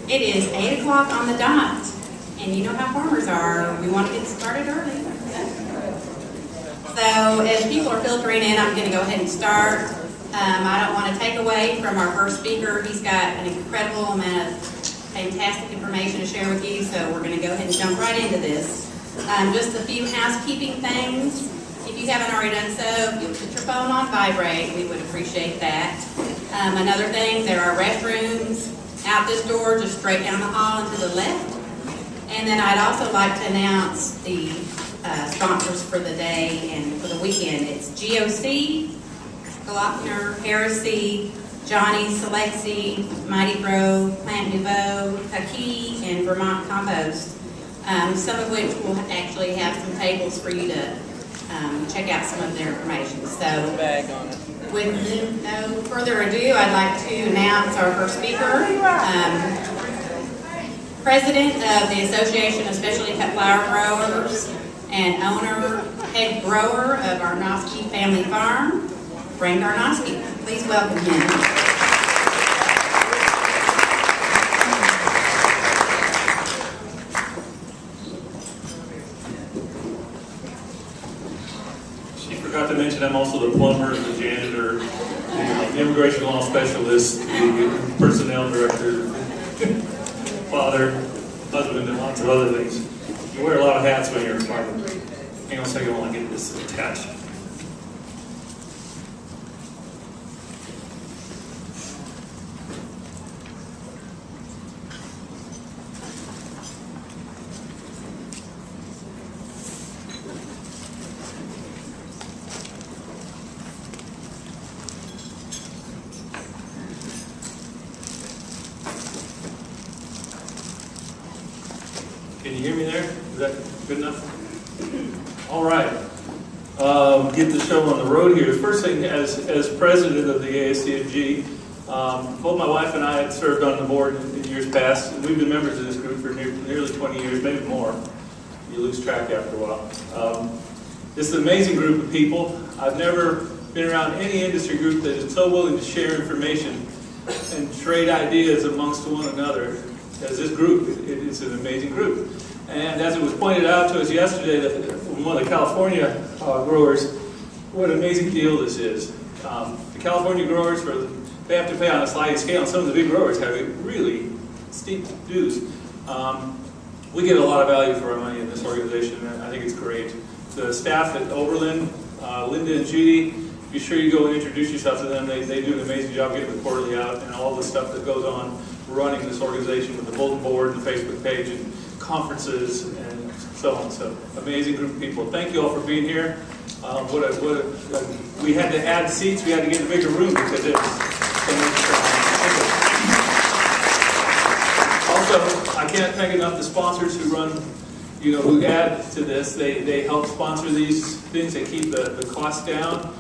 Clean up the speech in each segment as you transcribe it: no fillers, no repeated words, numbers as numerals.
It is 8 o'clock on the dot, and you know how farmers are. We want to get started early. So as people are filtering in, I'm going to go ahead and start. I don't want to take away from our first speaker. He's got an incredible amount of fantastic information to share with you, so we're going to go ahead and jump right into this. Just a few housekeeping things. If you haven't already done so, if you'll put your phone on vibrate, we would appreciate that. Another thing, there are restrooms out this door, just straight down the hall and to the left. And then I'd also like to announce the sponsors for the day and for the weekend. It's GOC, Glockner, Heresy, Johnny's Select Seed, Mighty Grow, Plant Nouveau, Kaki, and Vermont Compost. Some of which will actually have some tables for you to check out some of their information. So, with no further ado, I'd like to announce our first speaker, President of the Association of Specialty Cut Flower Growers and head grower of Arnosky Family Farm, Frank Arnosky. Please welcome him. Forgot to mention I'm also the plumber, the janitor, the immigration law specialist, the personnel director, father, husband, and lots of other things. You wear a lot of hats when you're a farmer. Hang on a second while I get this attached. Can you hear me there? Is that good enough? All right. Get the show on the road here. First thing, as president of the ASCFG, both my wife and I had served on the board in years past, and we've been members of this group for nearly 20 years, maybe more. You lose track after a while. This is an amazing group of people. I've never been around any industry group that is so willing to share information and trade ideas amongst one another as this group. It is an amazing group. And as it was pointed out to us yesterday from one of the California growers, what an amazing deal this is. The California growers, they have to pay on a sliding scale, and some of the big growers have really steep dues. We get a lot of value for our money in this organization, and I think it's great. The staff at Oberlin, Linda and Judy, be sure you go and introduce yourself to them. They do an amazing job getting the quarterly out and all the stuff that goes on running this organization with the bulletin board and the Facebook page and conferences and so on. So, amazing group of people. Thank you all for being here. We had to add seats. We had to get a bigger room because it's also, I can't thank enough the sponsors who run, who add to this. They help sponsor these things. They keep the costs down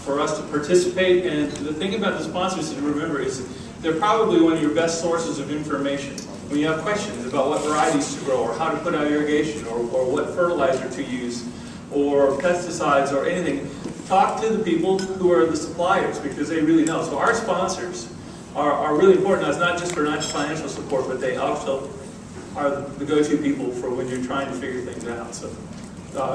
for us to participate. And the thing about the sponsors to remember is they're probably one of your best sources of information. When you have questions about what varieties to grow, or how to put out irrigation, or what fertilizer to use, or pesticides, or anything, talk to the people who are the suppliers, because they really know. So our sponsors are really important. It's not just for financial support, but they also are the go-to people for when you're trying to figure things out. So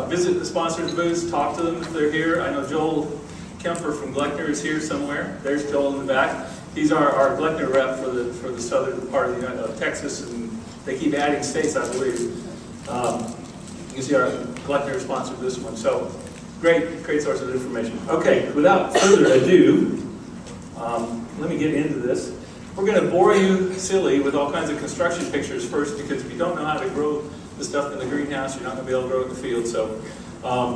visit the sponsors' booths, talk to them if they're here. I know Joel Kemper from Glockner is here somewhere. There's Joel in the back. He's our Glockner rep for the southern part of Texas, and they keep adding states, I believe. You can see our Glockner sponsored this one. So great source of information. Okay, without further ado, let me get into this. We're going to bore you silly with all kinds of construction pictures first, because if you don't know how to grow the stuff in the greenhouse, you're not going to be able to grow it in the field. So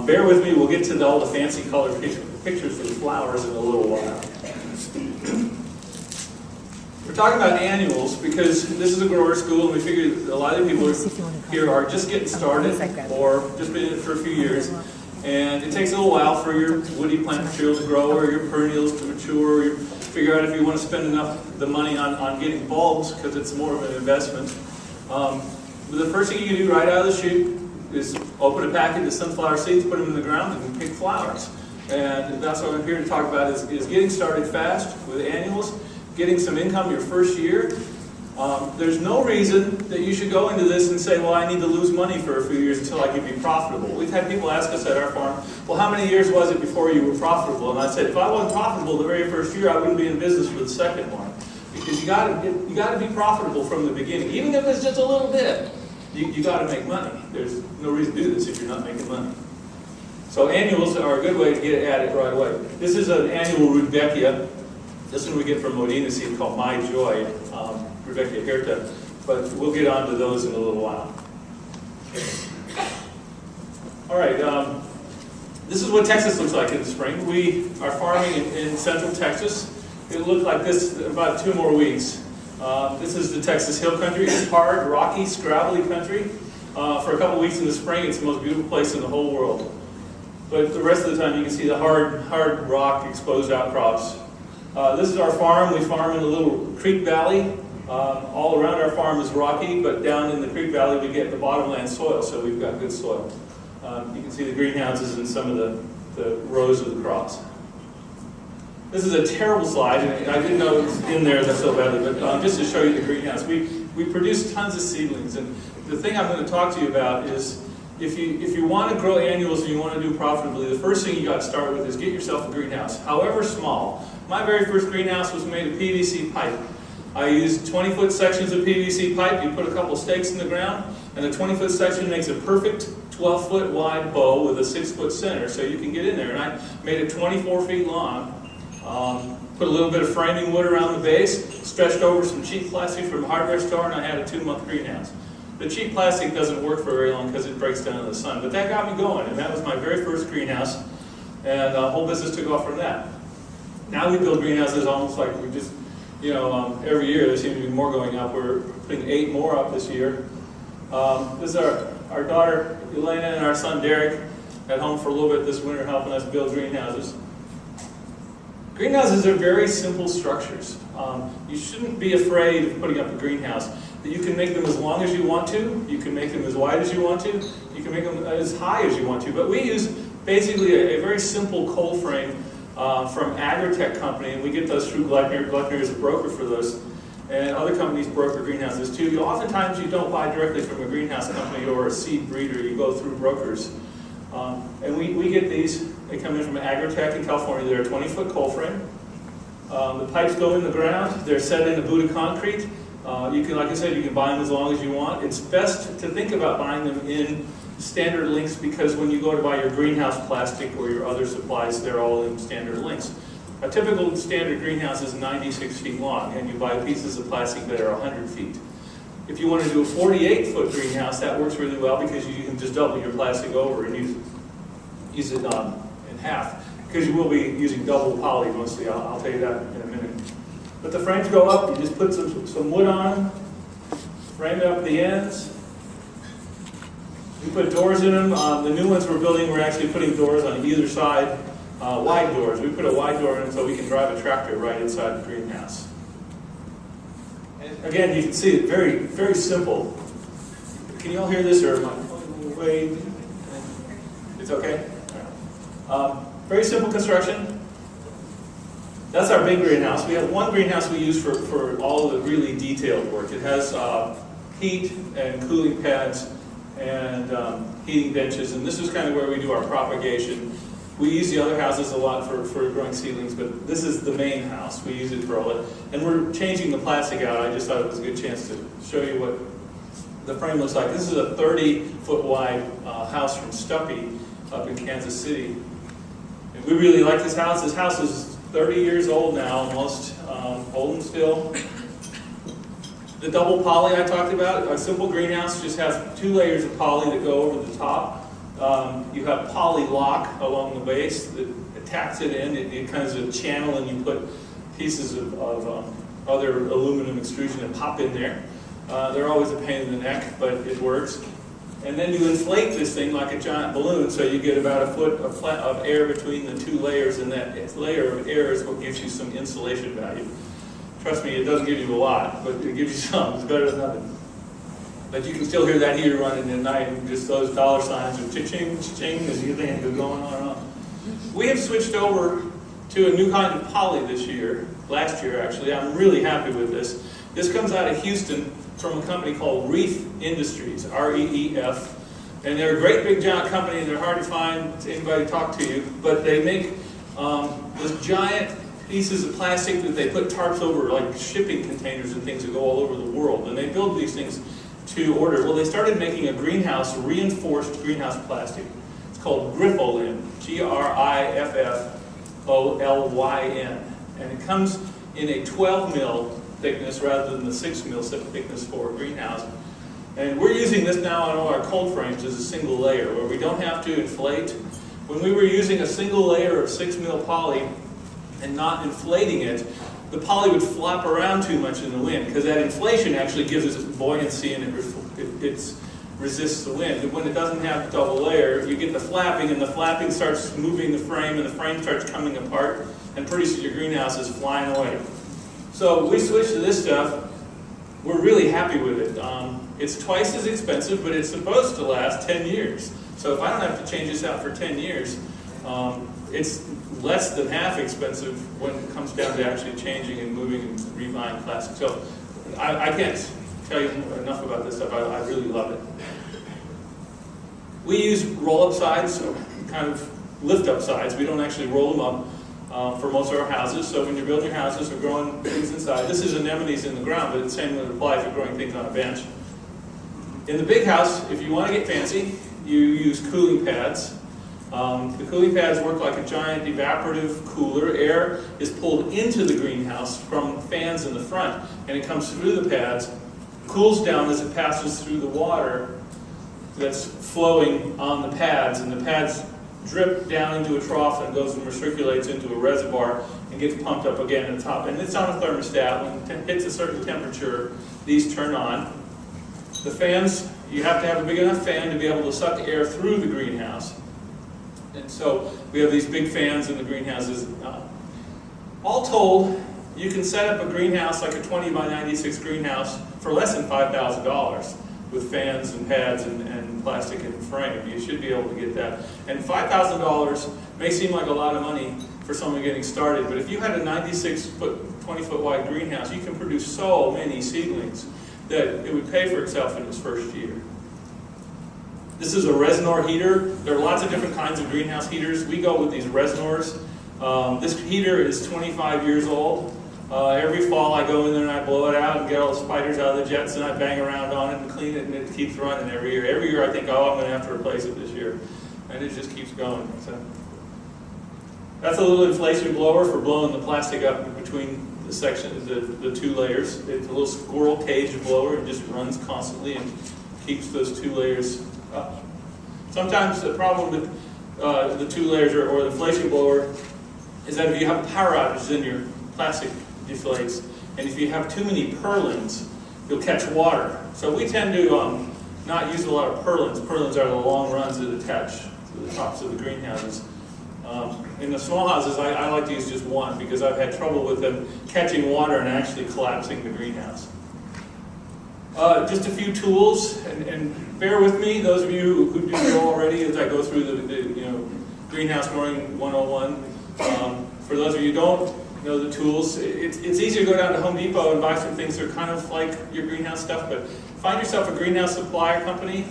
bear with me. We'll get to all the fancy colored pictures of the flowers in a little while. We're talking about annuals because this is a grower school, and we figured a lot of the people here are just getting started or just been in it for a few years. And it takes a little while for your woody plant material to grow, or your perennials to mature, or you figure out if you want to spend the money on getting bulbs, because it's more of an investment. The first thing you can do right out of the chute is open a packet of sunflower seeds, put them in the ground, and pick flowers. And that's what I'm here to talk about, is getting started fast with annuals, getting some income your first year. There's no reason that you should go into this and say, well, I need to lose money for a few years until I can be profitable. We've had people ask us at our farm, well, how many years was it before you were profitable? And I said, if I wasn't profitable the very first year, I wouldn't be in business for the second one. Because you got to be profitable from the beginning. Even if it's just a little bit, you got to make money. There's no reason to do this if you're not making money. So annuals are a good way to get at it right away. This is an annual Rudbeckia. This one we get from Modena seed called My Joy, Rudbeckia hirta. But we'll get onto those in a little while. All right, this is what Texas looks like in the spring. We are farming in central Texas. It'll look like this in about 2 more weeks. This is the Texas Hill Country. It's hard, rocky, scrabbly country. For a couple weeks in the spring, it's the most beautiful place in the whole world. But the rest of the time, you can see the hard rock, exposed outcrops. This is our farm. We farm in a little creek valley. All around our farm is rocky, but down in the creek valley, we get the bottomland soil, so we've got good soil. You can see the greenhouses and some of the rows of the crops. This is a terrible slide, and I didn't know it was in there so badly, but just to show you the greenhouse. We produce tons of seedlings, and the thing I'm going to talk to you about is if you want to grow annuals and you want to do profitably, the first thing you got to start with is get yourself a greenhouse, however small. My very first greenhouse was made of PVC pipe. I used 20-foot sections of PVC pipe. You put a couple stakes in the ground, and the 20-foot section makes a perfect 12-foot wide bow with a 6-foot center, so you can get in there. And I made it 24 feet long. Put a little bit of framing wood around the base, stretched over some cheap plastic from a hardware store, and I had a 2-month greenhouse. The cheap plastic doesn't work for very long because it breaks down in the sun, but that got me going, and that was my very first greenhouse, and the whole business took off from that. Now we build greenhouses almost like we just, every year there seems to be more going up. We're putting 8 more up this year. This is our daughter Elena and our son Derek at home for a little bit this winter helping us build greenhouses. Greenhouses are very simple structures. You shouldn't be afraid of putting up a greenhouse. You can make them as long as you want to, you can make them as wide as you want to, you can make them as high as you want to, but we use basically a very simple cold frame from Agritech company, and we get those through Gleitner. Gleitner is a broker for those, and other companies broker greenhouses too. Oftentimes you don't buy directly from a greenhouse company or a seed breeder, you go through brokers. And we get these, they come in from Agritech in California. They're a 20-foot cold frame. The pipes go in the ground. They're set in a boot of concrete. You can, like I said, you can buy them as long as you want. It's best to think about buying them in standard lengths because when you go to buy your greenhouse plastic or your other supplies, they're all in standard lengths. A typical standard greenhouse is 96 feet long, and you buy pieces of plastic that are 100 feet. If you want to do a 48-foot greenhouse, that works really well because you can just double your plastic over and use it in half. Because you will be using double poly mostly. I'll tell you that in a minute. But the frames go up. You just put some wood on them, frame it up the ends. You put doors in them. The new ones we're building, we're actually putting doors on either side, wide doors. We put a wide door in them so we can drive a tractor right inside the greenhouse. And again, you can see it very, very simple. Can you all hear this, or am I going away? It's okay? Very simple construction. That's our big greenhouse. We have one greenhouse we use for all of the really detailed work. It has heat and cooling pads and heating benches, and this is kind of where we do our propagation. We use the other houses a lot for growing seedlings, but this is the main house. We use it for all that. And we're changing the plastic out. I just thought it was a good chance to show you what the frame looks like. This is a 30-foot wide house from Stuppy up in Kansas City. And we really like this house. This house is 30 years old now, almost, holding still. The double poly I talked about, a simple greenhouse just has 2 layers of poly that go over the top. You have poly lock along the base that attacks it in. It kind of is a channel, and you put pieces of other aluminum extrusion that pop in there. They're always a pain in the neck, but it works. And then you inflate this thing like a giant balloon, so you get about a foot of air between the 2 layers, and that layer of air is what gives you some insulation value. Trust me, it doesn't give you a lot, but it gives you some. It's better than nothing. But you can still hear that heater running at night, and just those dollar signs of cha-ching, cha-ching, as you think go going on and on. We have switched over to a new kind of poly this year, last year actually. I'm really happy with this. This comes out of Houston from a company called Reef Industries, R-E-E-F. And they're a great big giant company, and they're hard to find anybody to talk to you, but they make those giant pieces of plastic that they put tarps over, like shipping containers and things that go all over the world. And they build these things to order. Well, they started making a greenhouse, reinforced greenhouse plastic. It's called Grifolin, G-R-I-F-F-O-L-Y-N. And it comes in a 12 mil thickness rather than the 6 mil thickness for a greenhouse. And we're using this now on all our cold frames as a single layer, where we don't have to inflate. When we were using a single layer of 6 mil poly and not inflating it, the poly would flop around too much in the wind, because that inflation actually gives it buoyancy and it resists the wind. And when it doesn't have double layer, you get the flapping, and the flapping starts moving the frame, and the frame starts coming apart, and pretty soon your greenhouse is flying away. So we switched to this stuff. We're really happy with it. It's twice as expensive, but it's supposed to last 10 years. So if I don't have to change this out for 10 years, it's less than half expensive when it comes down to actually changing and moving and rebuying plastic. So I can't tell you enough about this stuff. I really love it. We use roll-up sides, so kind of lift-up sides. We don't actually roll them up for most of our houses. So when you're building your houses or growing things inside, this is anemones in the ground, but the same would apply if you're growing things on a bench. In the big house, if you want to get fancy, you use cooling pads. The cooling pads work like a giant evaporative cooler. Air is pulled into the greenhouse from fans in the front, and it comes through the pads, cools down as it passes through the water that's flowing on the pads, and the pads drip down into a trough and goes and recirculates into a reservoir and gets pumped up again at the top. And it's on a thermostat. When it hits a certain temperature, these turn on. The fans, you have to have a big enough fan to be able to suck air through the greenhouse. And so we have these big fans in the greenhouses. All told, you can set up a greenhouse like a 20 by 96 greenhouse for less than $5,000 with fans and pads and plastic and frame. You should be able to get that. And $5,000 may seem like a lot of money for someone getting started, but if you had a 96-foot, 20-foot wide greenhouse, you can produce so many seedlings that it would pay for itself in its first year. This is a Resinor heater. There are lots of different kinds of greenhouse heaters. We go with these Resinors. This heater is 25 years old. Every fall I go in there and I blow it out and get all the spiders out of the jets, and I bang around on it and clean it, and it keeps running every year. Every year I think, oh, I'm going to have to replace it this year. And it just keeps going. So that's a little inflation blower for blowing the plastic up between the sections, the two layers. It's a little squirrel cage blower. It just runs constantly and keeps those two layers up. Sometimes the problem with the two layers or the inflation blower is that if you have power outages, then your plastic deflates. And if you have too many purlins, you'll catch water. So we tend to not use a lot of purlins. Purlins are the long runs that attach to the tops of the greenhouses. In the small houses, I like to use just one because I've had trouble with them catching water and actually collapsing the greenhouse. Just a few tools, and bear with me, those of you who do know already, as I go through the greenhouse growing 101. For those of you who don't know the tools, it's easy to go down to Home Depot and buy some things that are kind of like your greenhouse stuff, but find yourself a greenhouse supplier company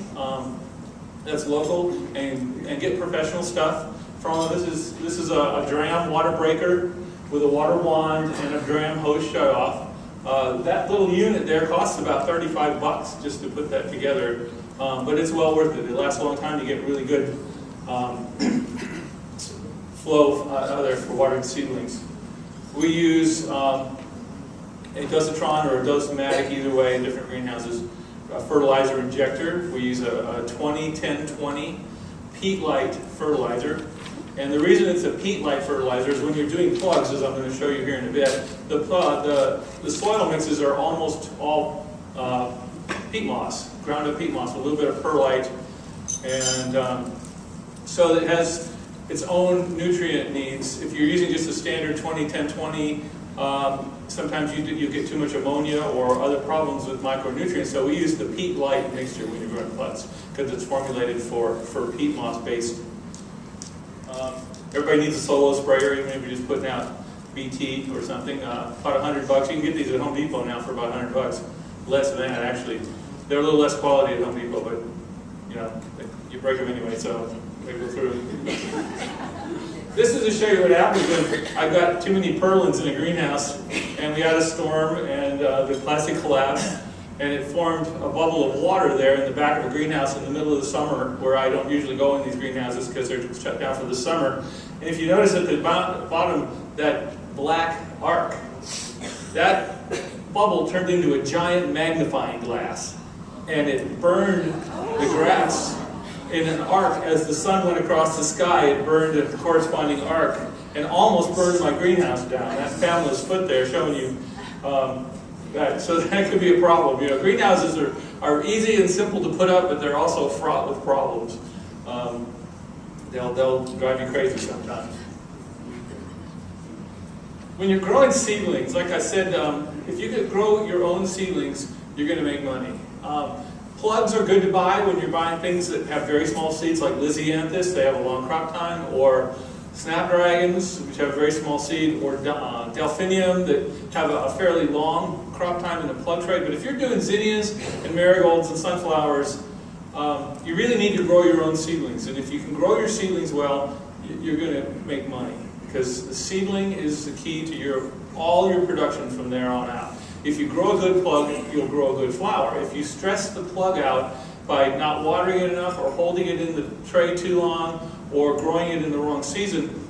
that's local and get professional stuff. For all of this is a dram water breaker with a water wand and a dram hose shut-off. That little unit there costs about 35 bucks just to put that together, but it's well worth it. It lasts a long time to get really good flow out of there for watering seedlings. We use a dosatron or a dosamatic, either way, in different greenhouses. A fertilizer injector. We use a 20-10-20 peat light fertilizer. And the reason it's a peat light fertilizer is when you're doing plugs, as I'm going to show you here in a bit, the soil mixes are almost all peat moss, ground up peat moss, with a little bit of perlite. And so it has its own nutrient needs. If you're using just a standard 20-10-20, sometimes you get too much ammonia or other problems with micronutrients. So we use the peat light mixture when you're growing plants because it's formulated for peat moss based. Everybody needs a solo sprayer, even if you're just putting out BT or something, about $100. You can get these at Home Depot now for about $100. Less than that, actually. They're a little less quality at Home Depot, but you know, you break them anyway, so they go through. This is to show you what happens when I got too many purlins in a greenhouse, and we had a storm, and the plastic collapsed, and it formed a bubble of water there in the back of a greenhouse in the middle of the summer, where I don't usually go in these greenhouses because they're shut down for the summer. And if you notice at the bottom, that black arc, that bubble turned into a giant magnifying glass, and it burned the grass in an arc. As the sun went across the sky, it burned a corresponding arc and almost burned my greenhouse down. That's Pamela's foot there showing you that. So that could be a problem. You know, greenhouses are easy and simple to put up, but they're also fraught with problems. They'll drive you crazy sometimes. When you're growing seedlings, like I said, if you could grow your own seedlings, you're going to make money. Plugs are good to buy when you're buying things that have very small seeds, like Lysianthus, they have a long crop time, or snapdragons, which have a very small seed, or delphinium, that have a fairly long crop time in the plug tray. But if you're doing zinnias and marigolds and sunflowers, you really need to grow your own seedlings. And if you can grow your seedlings well, you're going to make money, because the seedling is the key to all your production from there on out. If you grow a good plug, you'll grow a good flower. If you stress the plug out by not watering it enough, or holding it in the tray too long, or growing it in the wrong season,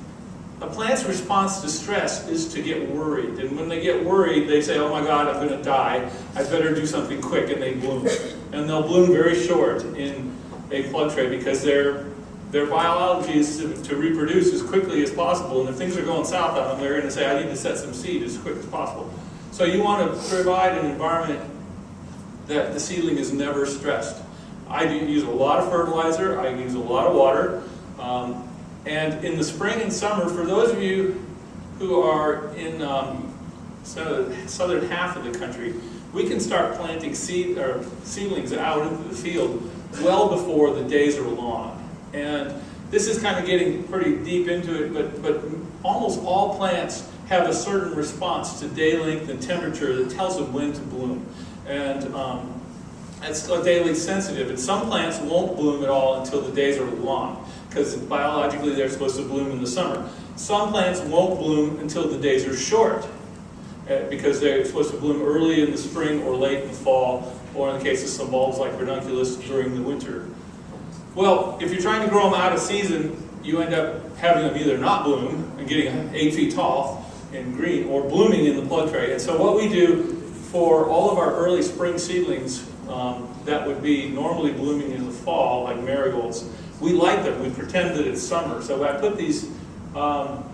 a plant's response to stress is to get worried. And when they get worried, they say, oh my God, I'm going to die. I better do something quick, and they bloom. And they'll bloom very short in a plug tray, because their biology is to reproduce as quickly as possible. And if things are going south on them, they're going to say, I need to set some seed as quick as possible. So you want to provide an environment that the seedling is never stressed. I use a lot of fertilizer, I use a lot of water, and in the spring and summer, for those of you who are in southern half of the country, we can start planting seedlings out into the field well before the days are long. And this is kind of getting pretty deep into it, but almost all plants have a certain response to day length and temperature that tells them when to bloom. And it's daily sensitive. And some plants won't bloom at all until the days are long, because biologically they're supposed to bloom in the summer. Some plants won't bloom until the days are short, because they're supposed to bloom early in the spring or late in the fall, or in the case of some bulbs like ranunculus, during the winter. Well, if you're trying to grow them out of season, you end up having them either not bloom and getting 8 feet tall and green, or blooming in the plug tray. And so what we do for all of our early spring seedlings that would be normally blooming in the fall, like marigolds, we light them. We pretend that it's summer. So I put these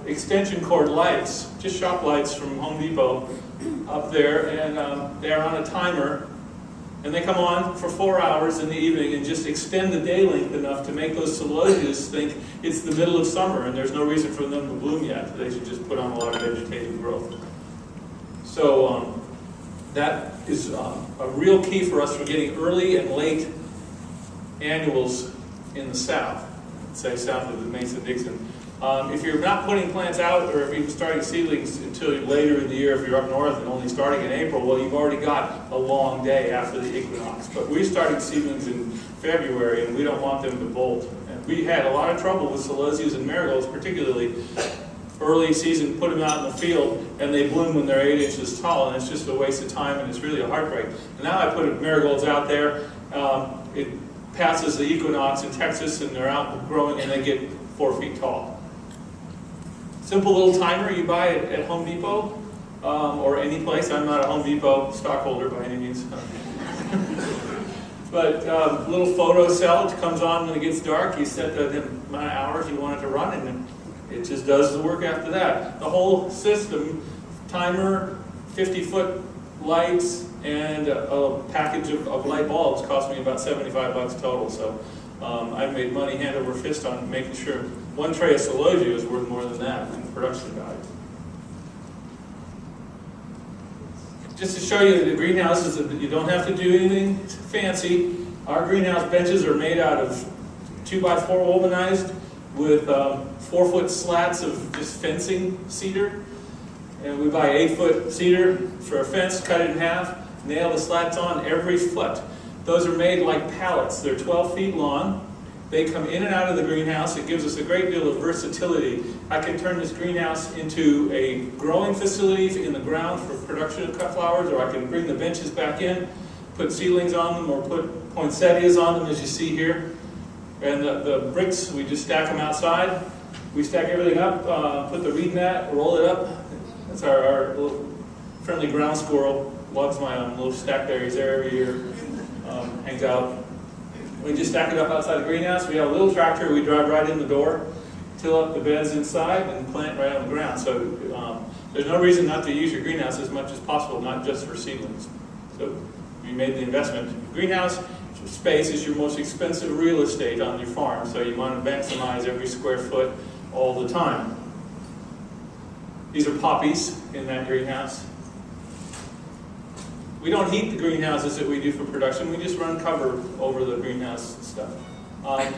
extension cord lights, just shop lights from Home Depot, up there, and they're on a timer. And they come on for 4 hours in the evening and just extend the day length enough to make those celogias think it's the middle of summer and there's no reason for them to bloom yet. They should just put on a lot of vegetative growth. So that is a real key for us for getting early and late annuals in the south, say south of the Mason-Dixon. If you're not putting plants out, or if you're starting seedlings until later in the year, if you're up north and only starting in April, well, you've already got a long day after the equinox. But we're starting seedlings in February, and we don't want them to bolt. And we had a lot of trouble with celosias and marigolds, particularly early season, put them out in the field, and they bloom when they're 8 inches tall, and it's just a waste of time, and it's really a heartbreak. And now I put marigolds out there. It passes the equinox in Texas, and they're out growing, and they get 4 feet tall. Simple little timer you buy at Home Depot or any place. I'm not a Home Depot stockholder by any means. But little photo cell, it comes on when it gets dark. You set the amount of hours you want it to run, and it just does the work after that. The whole system, timer, 50-foot lights, and a package of light bulbs cost me about $75 total. So I've made money hand over fist on making sure one tray of celosia is worth more than that in production value. Just to show you the greenhouses, that you don't have to do anything fancy. Our greenhouse benches are made out of 2x4 wovenized with 4-foot slats of just fencing cedar. And we buy 8-foot cedar for a fence, cut it in half, nail the slats on every foot. Those are made like pallets. They're 12 feet long. They come in and out of the greenhouse. It gives us a great deal of versatility. I can turn this greenhouse into a growing facility in the ground for production of cut flowers, or I can bring the benches back in, put seedlings on them, or put poinsettias on them, as you see here. And the bricks, we just stack them outside. We stack everything up, put the reed mat, roll it up. That's our little friendly ground squirrel. Loves my little stack there. He's there every year. Hangs out. We just stack it up outside the greenhouse. We have a little tractor. We drive right in the door, till up the beds inside, and plant right on the ground. So there's no reason not to use your greenhouse as much as possible, not just for seedlings. So we made the investment. Greenhouse space is your most expensive real estate on your farm, so you want to maximize every square foot all the time. These are poppies in that greenhouse. We don't heat the greenhouses that we do for production. We just run cover over the greenhouse stuff.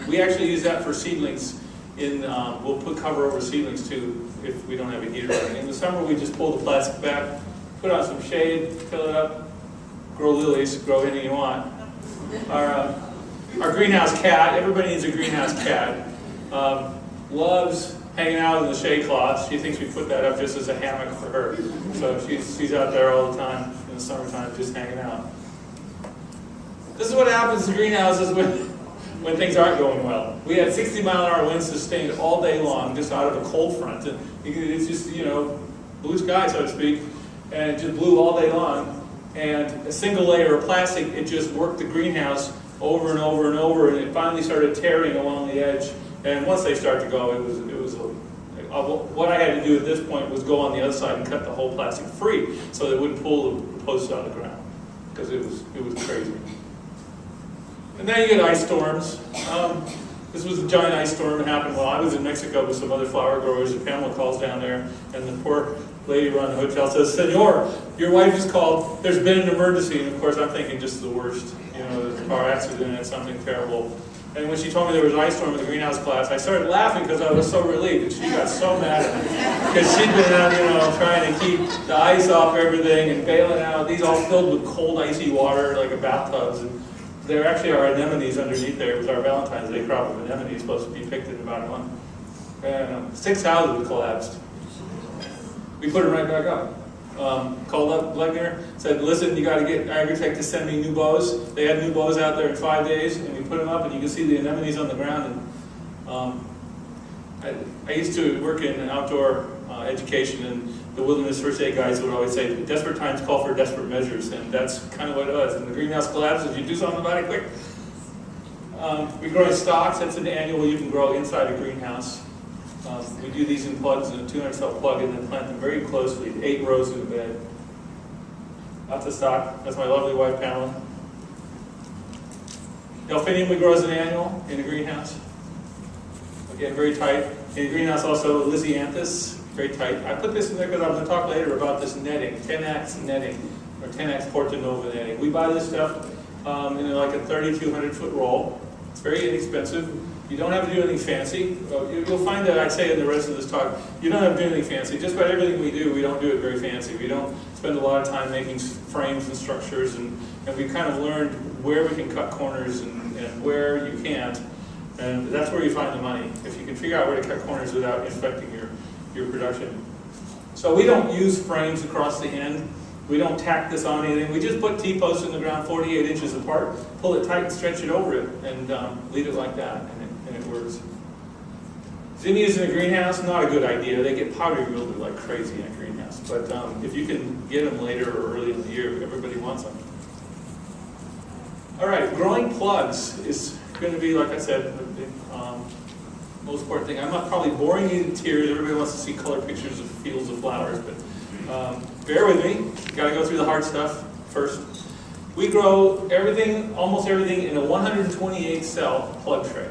We actually use that for seedlings. We'll put cover over seedlings too if we don't have a heater running. In the summer, we just pull the plastic back, put on some shade, fill it up, grow lilies, grow anything you want. Our greenhouse cat, everybody needs a greenhouse cat, loves hanging out in the shade cloth. She thinks we put that up just as a hammock for her. So she's out there all the time in the summertime just hanging out. This is what happens in greenhouses when things aren't going well. We had 60-mile-an-hour winds sustained all day long just out of a cold front. And it's just, blue sky, so to speak, and it just blew all day long. And a single layer of plastic, it just worked the greenhouse over and over and over, and it finally started tearing along the edge. And once they start to go, what I had to do at this point was go on the other side and cut the whole plastic free so that it wouldn't pull the posts out of the ground, because it was crazy. And then you get ice storms. This was a giant ice storm that happened while I was in Mexico with some other flower growers. Pamela calls down there, and the poor lady around the hotel says, "Senor, your wife is called. There's been an emergency." And of course, I'm thinking just the worst. A car accident and something terrible. And when she told me there was an ice storm in the greenhouse class, I started laughing because I was so relieved. And she got so mad at me because she'd been out, trying to keep the ice off everything and bailing out. These all filled with cold, icy water, like a bathtubs. And there actually are anemones underneath there. It was our Valentine's Day crop of anemones supposed to be picked in about a month. And 6 houses collapsed. We put them right back up. Called up Blegner, said, "Listen, you got to get Agritech to send me new bows." They had new bows out there in 5 days, and we put them up, and you can see the anemones on the ground. And I used to work in outdoor education, and the wilderness first aid guys would always say, "Desperate times call for desperate measures," and that's kind of what it was. And the greenhouse collapses, you do something about it quick. We grow in stocks. That's an annual you can grow inside a greenhouse. We do these in plugs, in a 200-cell plug, and then plant them very closely, 8 rows in a bed. That's a stock. That's my lovely wife, Pamela. Delphinium we grow as an annual in a greenhouse. Again, very tight. In a greenhouse also, Lysianthus, very tight. I put this in there because I'm going to talk later about this netting, 10-ax netting, or 10-ax Porta Nova netting. We buy this stuff in like a 3,200-foot roll. It's very inexpensive. You don't have to do anything fancy. You'll find that I say in the rest of this talk, you don't have to do anything fancy. Just about everything we do, we don't do it very fancy. We don't spend a lot of time making frames and structures, and we've kind of learned where we can cut corners and where you can't. And that's where you find the money, if you can figure out where to cut corners without infecting your production. So we don't use frames across the end. We don't tack this on anything. We just put T-posts in the ground 48 inches apart, pull it tight and stretch it over it, and leave it like that, and it works. Zinnias in a greenhouse, not a good idea. They get powdery mildew like crazy in a greenhouse. But if you can get them later or early in the year, everybody wants them. All right, growing plugs is going to be, like I said, the most important thing. I'm not probably boring you to tears. Everybody wants to see color pictures of fields of flowers, but bear with me. Got to go through the hard stuff first. We grow everything, almost everything, in a 128-cell plug tray.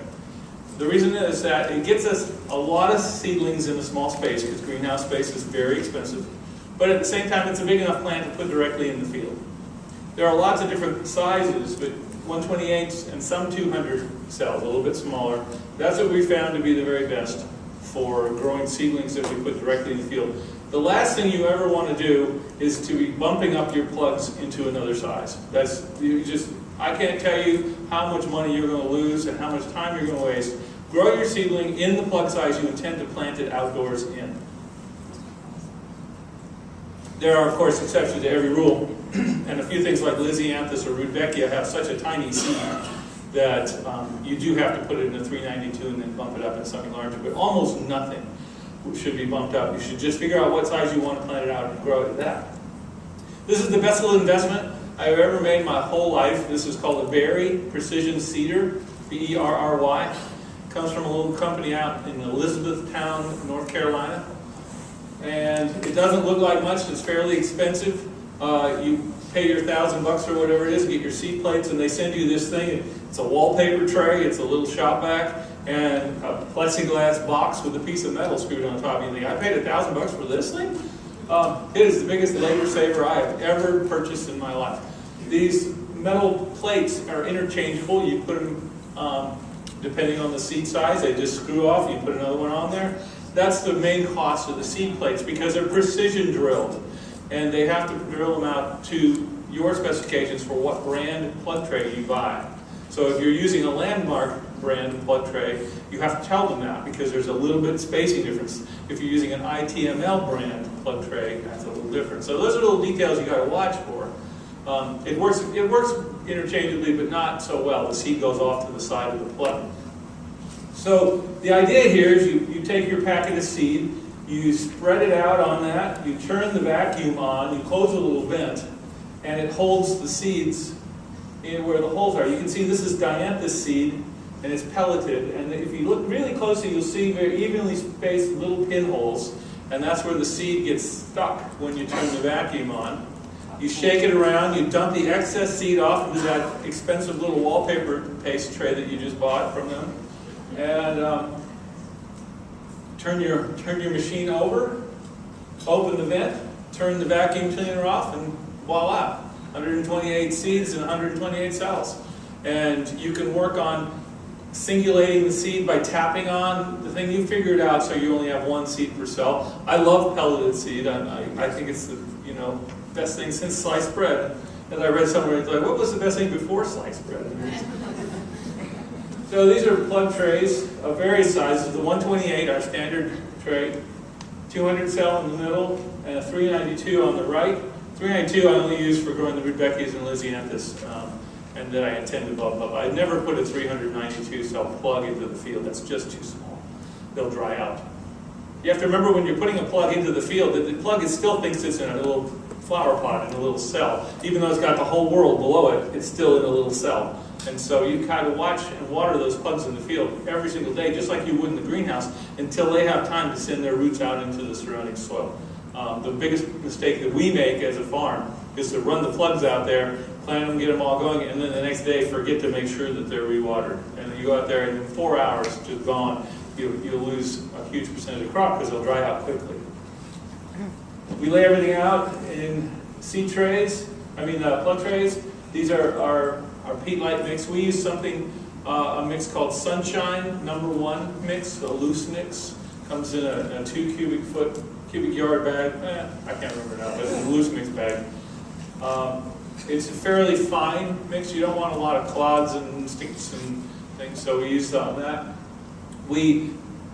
The reason is that it gets us a lot of seedlings in a small space, because greenhouse space is very expensive. But at the same time, it's a big enough plant to put directly in the field. There are lots of different sizes, but 128s and some 200 cells, a little bit smaller. That's what we found to be the very best for growing seedlings that we put directly in the field. The last thing you ever want to do is to be bumping up your plugs into another size. I can't tell you how much money you're going to lose and how much time you're going to waste. Grow your seedling in the plug size you intend to plant it outdoors in. There are, of course, exceptions to every rule, and a few things like Lysianthus or Rudbeckia have such a tiny seed that you do have to put it in a 392 and then bump it up in something larger, but almost nothing should be bumped up. You should just figure out what size you want to plant it out and grow it at that. This is the best little investment I've ever made my whole life. This is called a Berry Precision Seeder, B-E-R-R-Y. Comes from a little company out in Elizabethtown, North Carolina. And it doesn't look like much. It's fairly expensive. You pay your $1,000 or whatever it is, get your seed plates, and they send you this thing. It's a wallpaper tray. It's a little shop vac and a plexiglass box with a piece of metal screwed on top. You think, I paid $1,000 for this thing? It is the biggest labor saver I have ever purchased in my life. These metal plates are interchangeable. You put them, depending on the seed size, they just screw off. You put another one on there. That's the main cost of the seed plates because they're precision drilled. And they have to drill them out to your specifications for what brand plug tray you buy. So if you're using a Landmark brand plug tray, you have to tell them that because there's a little bit spacing difference. If you're using an ITML brand plug tray, that's a little different. So those are little details you got to watch for. It works interchangeably, but not so well. The seed goes off to the side of the plug. So the idea here is you take your packet of seed, you spread it out on that, you turn the vacuum on, you close a little vent, and it holds the seeds in where the holes are. You can see this is dianthus seed, and it's pelleted. And if you look really closely, you'll see very evenly spaced little pinholes, and that's where the seed gets stuck when you turn the vacuum on. You shake it around, you dump the excess seed off into that expensive little wallpaper paste tray that you just bought from them, and turn your machine over, open the vent, turn the vacuum cleaner off, and voila, 128 seeds and 128 cells. And you can work on singulating the seed by tapping on the thing. You figure it out so you only have one seed per cell. I love pelleted seed. I think it's the best thing since sliced bread. And I read somewhere, it's like, what was the best thing before sliced bread? So these are plug trays of various sizes. The 128, our standard tray, 200 cell in the middle, and a 392 on the right. 392 I only use for growing the Rudbeckias and Lysianthus, and that I intend to bump up. I'd never put a 392 cell plug into the field. That's just too small. They'll dry out. You have to remember when you're putting a plug into the field, that the plug still thinks it's in a little flower pot, in a little cell. Even though it's got the whole world below it, it's still in a little cell. And so you kind of watch and water those plugs in the field every single day, just like you would in the greenhouse, until they have time to send their roots out into the surrounding soil. The biggest mistake that we make as a farm is to run the plugs out there, plant them, get them all going, and then the next day forget to make sure that they're rewatered. And then you go out there and in 4 hours, just gone, you'll lose a huge percentage of crop because they'll dry out quickly. We lay everything out in seed trays, plug trays. These are our peat light mix. We use a mix called Sunshine #1 mix, a loose mix. Comes in a 2 cubic yard bag. I can't remember now, but it's a loose mix bag. It's a fairly fine mix. You don't want a lot of clods and sticks and things, so we use that. We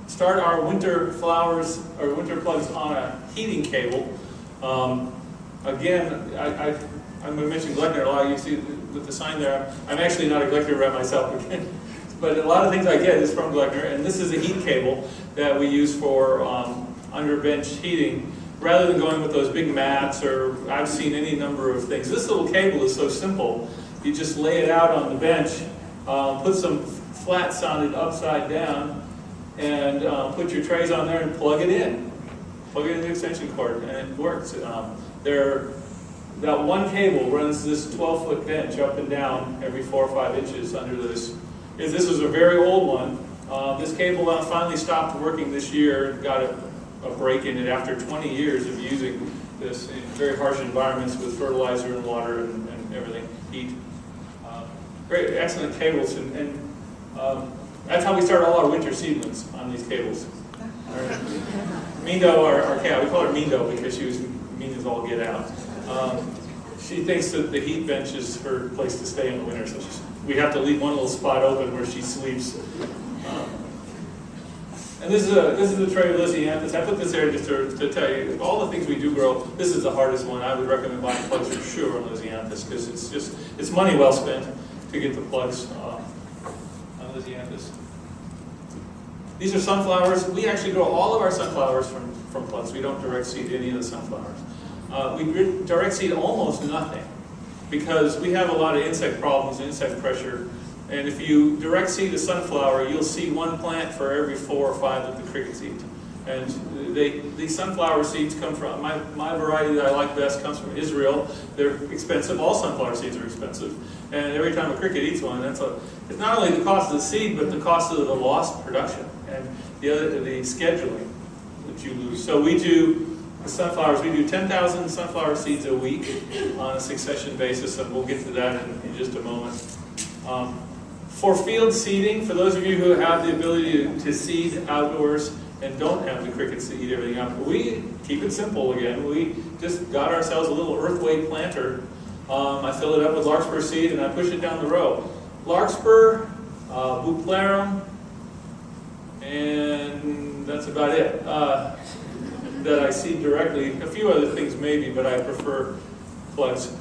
start our winter flowers or winter plugs on a heating cable. Again, I'm going to mention Gleckner a lot. You see with the sign there. I'm actually not a Gleckner rep myself, but a lot of things I get is from Gleckner. And this is a heat cable that we use for under bench heating, rather than going with those big mats, or I've seen any number of things. This little cable is so simple. You just lay it out on the bench, put some flat sounded upside down, and put your trays on there and plug it in. Plug it in the extension cord, and it works. That one cable runs this 12-foot bench up and down every 4 or 5 inches under this. This was a very old one. This cable finally stopped working this year, got a break in it after 20 years of using this in very harsh environments with fertilizer and water and everything, heat. Great, excellent cables, and that's how we start all our winter seedlings, on these cables. Mindo, our cat, we call her Mindo because she was mean as all get out. She thinks that the heat bench is her place to stay in the winter, so we have to leave one little spot open where she sleeps. And this is the tray of Lysianthus. I put this there just to tell you, of all the things we do grow, this is the hardest one. I would recommend buying plugs for sure on Lysianthus because it's money well spent to get the plugs on Lysianthus. These are sunflowers. We actually grow all of our sunflowers from plugs. We don't direct seed any of the sunflowers. We direct seed almost nothing because we have a lot of insect problems, insect pressure. And if you direct seed a sunflower, you'll see one plant for every 4 or 5 that the crickets eat. And these sunflower seeds come from, my variety that I like best comes from Israel. They're expensive. All sunflower seeds are expensive. And every time a cricket eats one, it's not only the cost of the seed, but the cost of the lost production and the scheduling that you lose. So we do the sunflowers. We do 10,000 sunflower seeds a week on a succession basis, and we'll get to that in just a moment. For field seeding, for those of you who have the ability to seed outdoors and don't have the crickets to eat everything up, we keep it simple again. We just got ourselves a little earthway planter. I fill it up with larkspur seed and I push it down the row. Larkspur, buplarum, and that's about it that I seed directly. A few other things maybe, but I prefer plugs.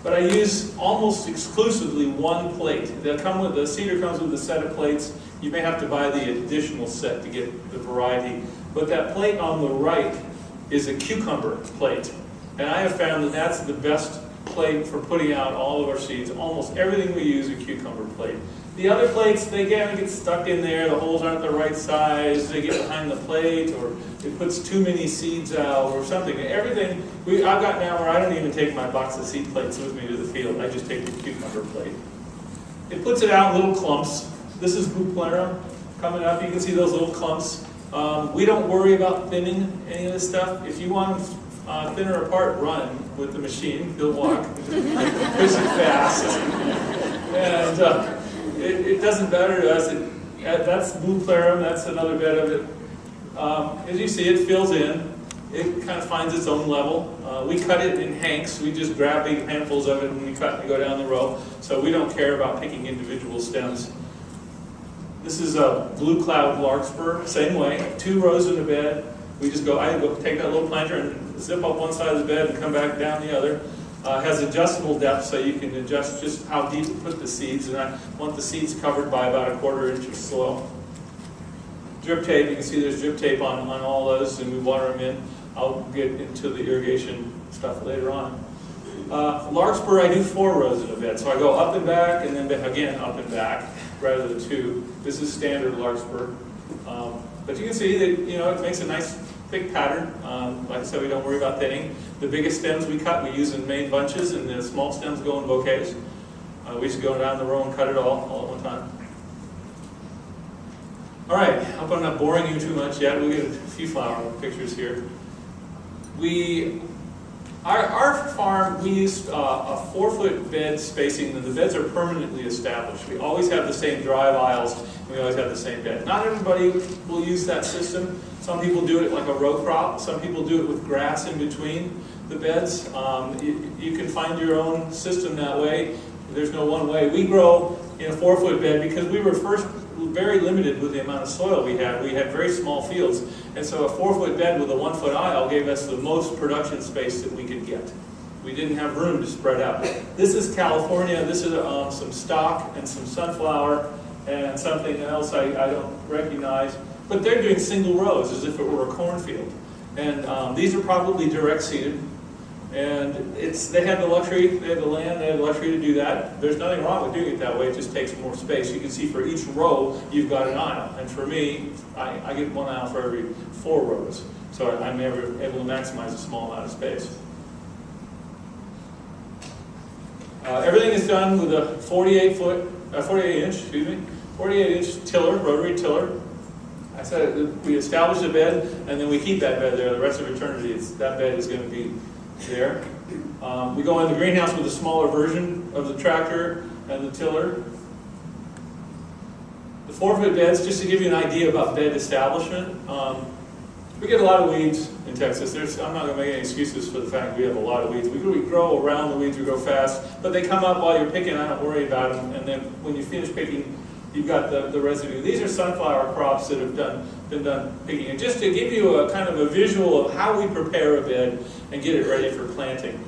But I use almost exclusively one plate. The seeder comes with a set of plates. You may have to buy the additional set to get the variety. But that plate on the right is a cucumber plate. And I have found that that's the best plate for putting out all of our seeds. Almost everything we use is a cucumber plate. The other plates, they get stuck in there. The holes aren't the right size. They get behind the plate, or it puts too many seeds out, or something. Everything I've got now where I don't even take my box of seed plates with me to the field. I just take the cucumber plate. It puts it out in little clumps. This is buplarum coming up. You can see those little clumps. We don't worry about thinning any of this stuff. If you want them thinner apart, run with the machine. You'll walk. Push it fast. And it doesn't matter to us. That's buplarum. That's another bed of it. As you see, it fills in. It kind of finds its own level. We cut it in hanks. We just grab big handfuls of it and we cut and go down the row. So we don't care about picking individual stems. This is a blue cloud larkspur. Same way, 2 rows in a bed. I go take that little planter and zip up one side of the bed and come back down the other. It has adjustable depth, so you can adjust just how deep to put the seeds. And I want the seeds covered by about 1/4 inch of soil. Drip tape, you can see there's drip tape on all those, and we water them in. I'll get into the irrigation stuff later on. Larkspur, I do 4 rows in a bed. So I go up and back, and then again up and back, rather than 2. This is standard larkspur. But you can see that it makes a nice thick pattern. Like I said, we don't worry about thinning. The biggest stems we cut, we use in main bunches, and the small stems go in bouquets. We just go down the row and cut it all at one time. All right, I hope I'm not boring you too much yet. We'll get a few flower pictures here. Our farm, we use a 4-foot bed spacing, and the beds are permanently established. We always have the same drive aisles, and we always have the same bed. Not everybody will use that system. Some people do it like a row crop. Some people do it with grass in between the beds. You can find your own system that way. There's no one way. We grow in a 4-foot bed because we were first very limited with the amount of soil we had. We had very small fields, and so a 4-foot bed with a 1-foot aisle gave us the most production space that we could get. We didn't have room to spread out. This is California. This is some stock and some sunflower and something else I don't recognize. But they're doing single rows as if it were a cornfield. And these are probably direct seeded. And they had the luxury, they had the land, they had the luxury to do that. There's nothing wrong with doing it that way, it just takes more space. You can see for each row, you've got an aisle. And for me, I get 1 aisle for every 4 rows. So I'm never able to maximize a small amount of space. Everything is done with a 48-inch tiller, rotary tiller. I said we establish a bed, and then we keep that bed there the rest of eternity. That bed is going to be there. We go in the greenhouse with a smaller version of the tractor and the tiller. The 4-foot beds, just to give you an idea about bed establishment, we get a lot of weeds in Texas. I'm not going to make any excuses for the fact we have a lot of weeds. We grow around the weeds, we grow fast, but they come up while you're picking. I don't worry about them. And then when you finish picking, you've got the residue. These are sunflower crops that have been done picking. And just to give you a kind of a visual of how we prepare a bed and get it ready for planting.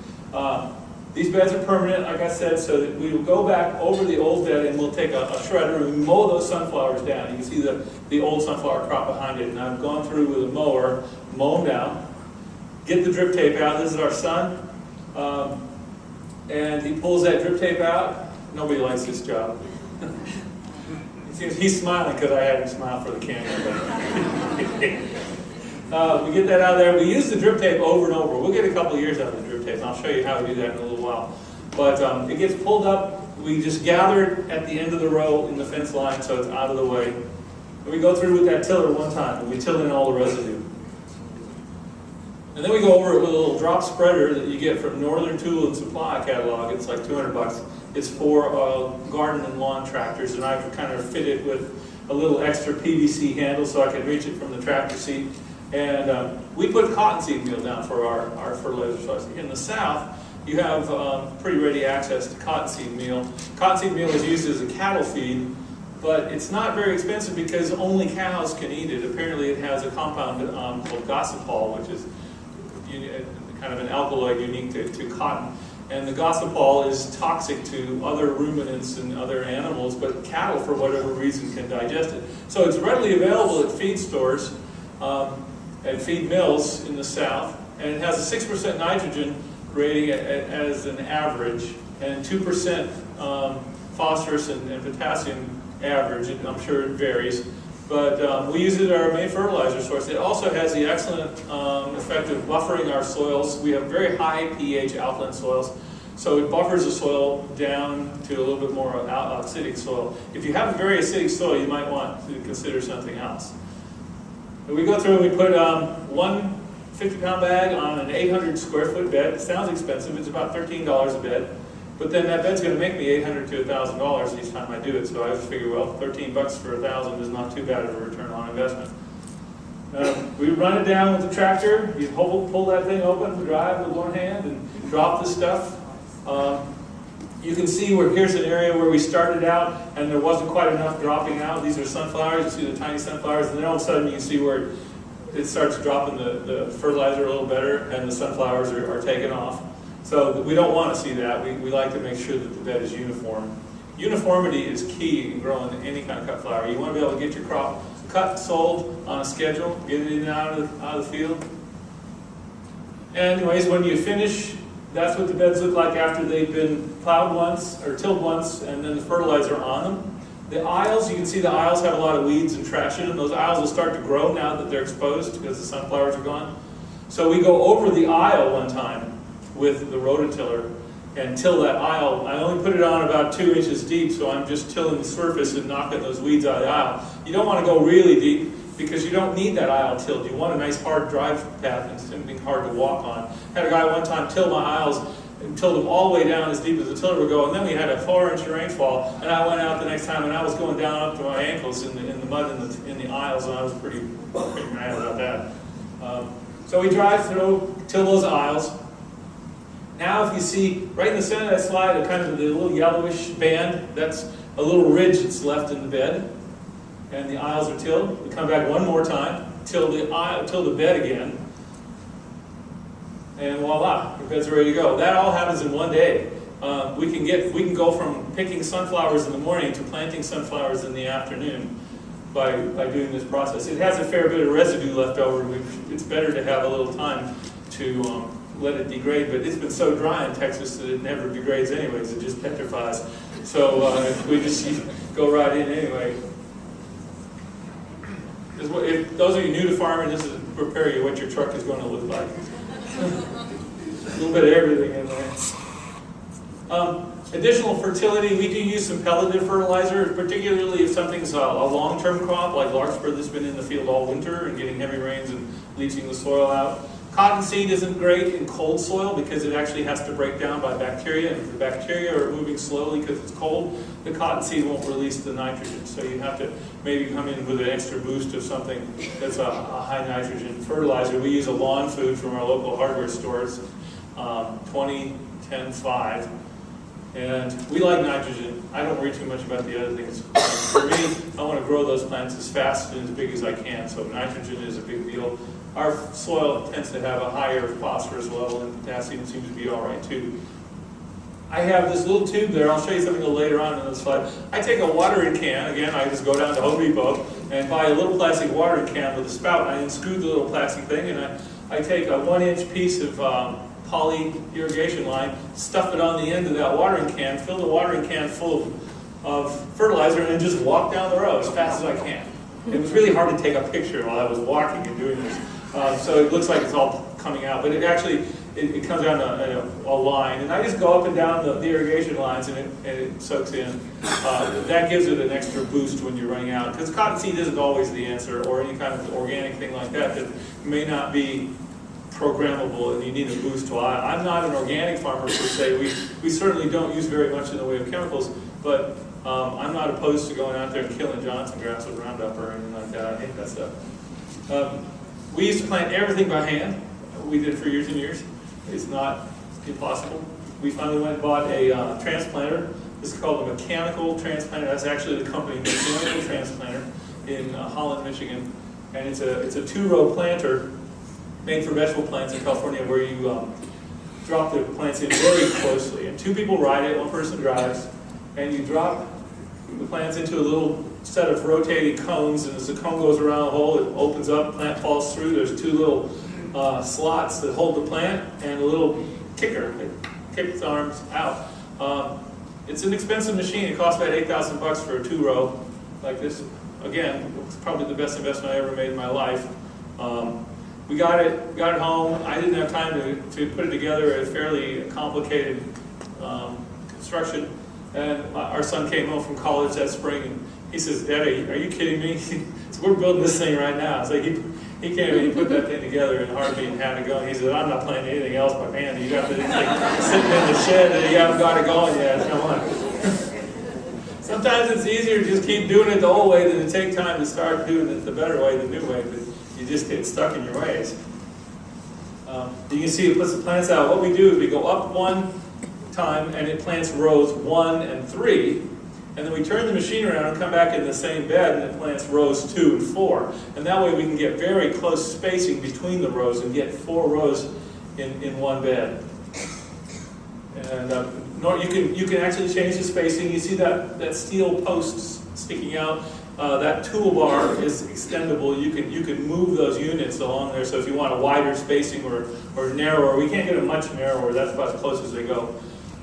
These beds are permanent, like I said, so that we will go back over the old bed and we'll take a shredder and we mow those sunflowers down. You can see the old sunflower crop behind it. And I've gone through with a mower, mow them down, get the drip tape out. This is our son. And he pulls that drip tape out. Nobody likes this job. He's smiling because I had him smile for the camera. We get that out of there. We use the drip tape over and over. We'll get a couple of years out of the drip tape, and I'll show you how we do that in a little while. But it gets pulled up. We just gather it at the end of the row in the fence line so it's out of the way. And we go through with that tiller one time, and we till in all the residue. And then we go over it with a little drop spreader that you get from Northern Tool and Supply catalog. It's like $200. It's for garden and lawn tractors, and I've kind of fit it with a little extra PVC handle so I can reach it from the tractor seat. And we put cottonseed meal down for our fertilizer source. In the South, you have pretty ready access to cottonseed meal. Cottonseed meal is used as a cattle feed, but it's not very expensive because only cows can eat it. Apparently it has a compound called gossypol, which is kind of an alkaloid unique to cotton. And the gossypol is toxic to other ruminants and other animals, but cattle, for whatever reason, can digest it. So it's readily available at feed stores and feed mills in the South, and it has a 6% nitrogen rating as an average, and 2% phosphorus and potassium average. I'm sure it varies, but we use it as our main fertilizer source. It also has the excellent effect of buffering our soils. We have very high pH alkaline soils, so it buffers the soil down to a little bit more acidic soil. If you have a very acidic soil, you might want to consider something else. We go through and we put one 50-pound bag on an 800 square foot bed. It sounds expensive. It's about $13 a bed. But then that bed's going to make me $800 to $1,000 each time I do it. So I just figure, well, $13 for $1,000 is not too bad of a return on investment. We run it down with the tractor. You pull that thing open, drive with one hand, and drop the stuff. You can see here's an area where we started out and there wasn't quite enough dropping out. These are sunflowers. You see the tiny sunflowers, and then all of a sudden you can see where it starts dropping the fertilizer a little better and the sunflowers are taken off. So we don't want to see that. We like to make sure that the bed is uniform. Uniformity is key in growing any kind of cut flower. You want to be able to get your crop cut, sold on a schedule, get it in and out of the field. Anyways, when you finish, that's what the beds look like after they've been plowed once or tilled once and then the fertilizer on them. The aisles, you can see the aisles have a lot of weeds and trash in them. Those aisles will start to grow now that they're exposed because the sunflowers are gone. So we go over the aisle one time with the rototiller and till that aisle. I only put it on about 2 inches deep, so I'm just tilling the surface and knocking those weeds out of the aisle. You don't want to go really deep because you don't need that aisle tilled. You want a nice hard drive path and something hard to walk on. I had a guy one time till my aisles and tilled them all the way down as deep as the tiller would go, and then we had a 4-inch rainfall, and I went out the next time and I was going down up to my ankles in the mud in the aisles, and I was pretty mad about that. So we drive through, till those aisles. Now if you see right in the center of that slide, kind of the little yellowish band, that's a little ridge that's left in the bed. And the aisles are tilled. We come back one more time, till the bed again. And voila, the bed's ready to go. That all happens in one day. We can go from picking sunflowers in the morning to planting sunflowers in the afternoon by doing this process. It has a fair bit of residue left over. It's better to have a little time to let it degrade, but it's been so dry in Texas that it never degrades anyways. It just petrifies. So we just go right in anyway. If those of you new to farming, this is to prepare you what your truck is going to look like. A little bit of everything in there. Additional fertility, we do use some pelleted fertilizer, particularly if something's a long-term crop, like larkspur that's been in the field all winter and getting heavy rains and leaching the soil out. Cottonseed isn't great in cold soil because it actually has to break down by bacteria, and if the bacteria are moving slowly because it's cold, the cottonseed won't release the nitrogen. So you have to maybe come in with an extra boost of something that's a high nitrogen fertilizer. We use a lawn food from our local hardware stores, 20-10-5. And we like nitrogen. I don't worry too much about the other things. For me, I want to grow those plants as fast and as big as I can, so nitrogen is a big deal. Our soil tends to have a higher phosphorus level, and potassium seems to be all right too. I have this little tube there. I'll show you something a little later on in the slide. I take a watering can. Again, I just go down to Home Depot and buy a little plastic watering can with a spout. I unscrew the little plastic thing, and I take a 1-inch piece of poly irrigation line, stuff it on the end of that watering can, fill the watering can full of fertilizer, and just walk down the row as fast as I can. It was really hard to take a picture while I was walking and doing this. So it looks like it's all coming out, but it actually, it comes down a line. And I just go up and down the irrigation lines, and it soaks in. That gives it an extra boost when you're running out. Because cottonseed isn't always the answer, or any kind of organic thing like that that may not be programmable and you need a boost. Well, I'm not an organic farmer per se. We certainly don't use very much in the way of chemicals, but I'm not opposed to going out there and killing Johnson grass with Roundup or anything like that. I hate that stuff. We used to plant everything by hand. We did for years and years. It's not impossible. We finally went and bought a transplanter. This is called a mechanical transplanter. That's actually the company, Mechanical Transplanter in Holland, Michigan. And it's a 2-row planter made for vegetable plants in California, where you drop the plants in very closely. And 2 people ride it, 1 person drives, and you drop the plants into a little set of rotating cones, and as the cone goes around the hole, it opens up, plant falls through. There's 2 little slots that hold the plant, and a little kicker that kicks the arms out. It's an expensive machine. It costs about $8,000 for a 2-row like this. Again, it's probably the best investment I ever made in my life. We got it home. I didn't have time to put it together. A fairly complicated construction. And our son came home from college that spring, and he says, "Dad, are you kidding me?" So we're building this thing right now. So he came and he put that thing together in a heartbeat and had it going. He said, "I'm not planning anything else but man, you got this thing sitting in the shed and you haven't got it going yet. Come on." Sometimes it's easier to just keep doing it the old way than to take time to start doing it the better way, the new way, but you just get stuck in your ways. You can see it puts the plants out. What we do is we go up 1 time and it plants rows 1 and 3, and then we turn the machine around and come back in the same bed and it plants rows 2 and 4. And that way we can get very close spacing between the rows and get 4 rows in one bed. And you can actually change the spacing. You see that steel post sticking out. That toolbar is extendable. You can move those units along there. So if you want a wider spacing or narrower, we can't get it much narrower. That's about as close as they go.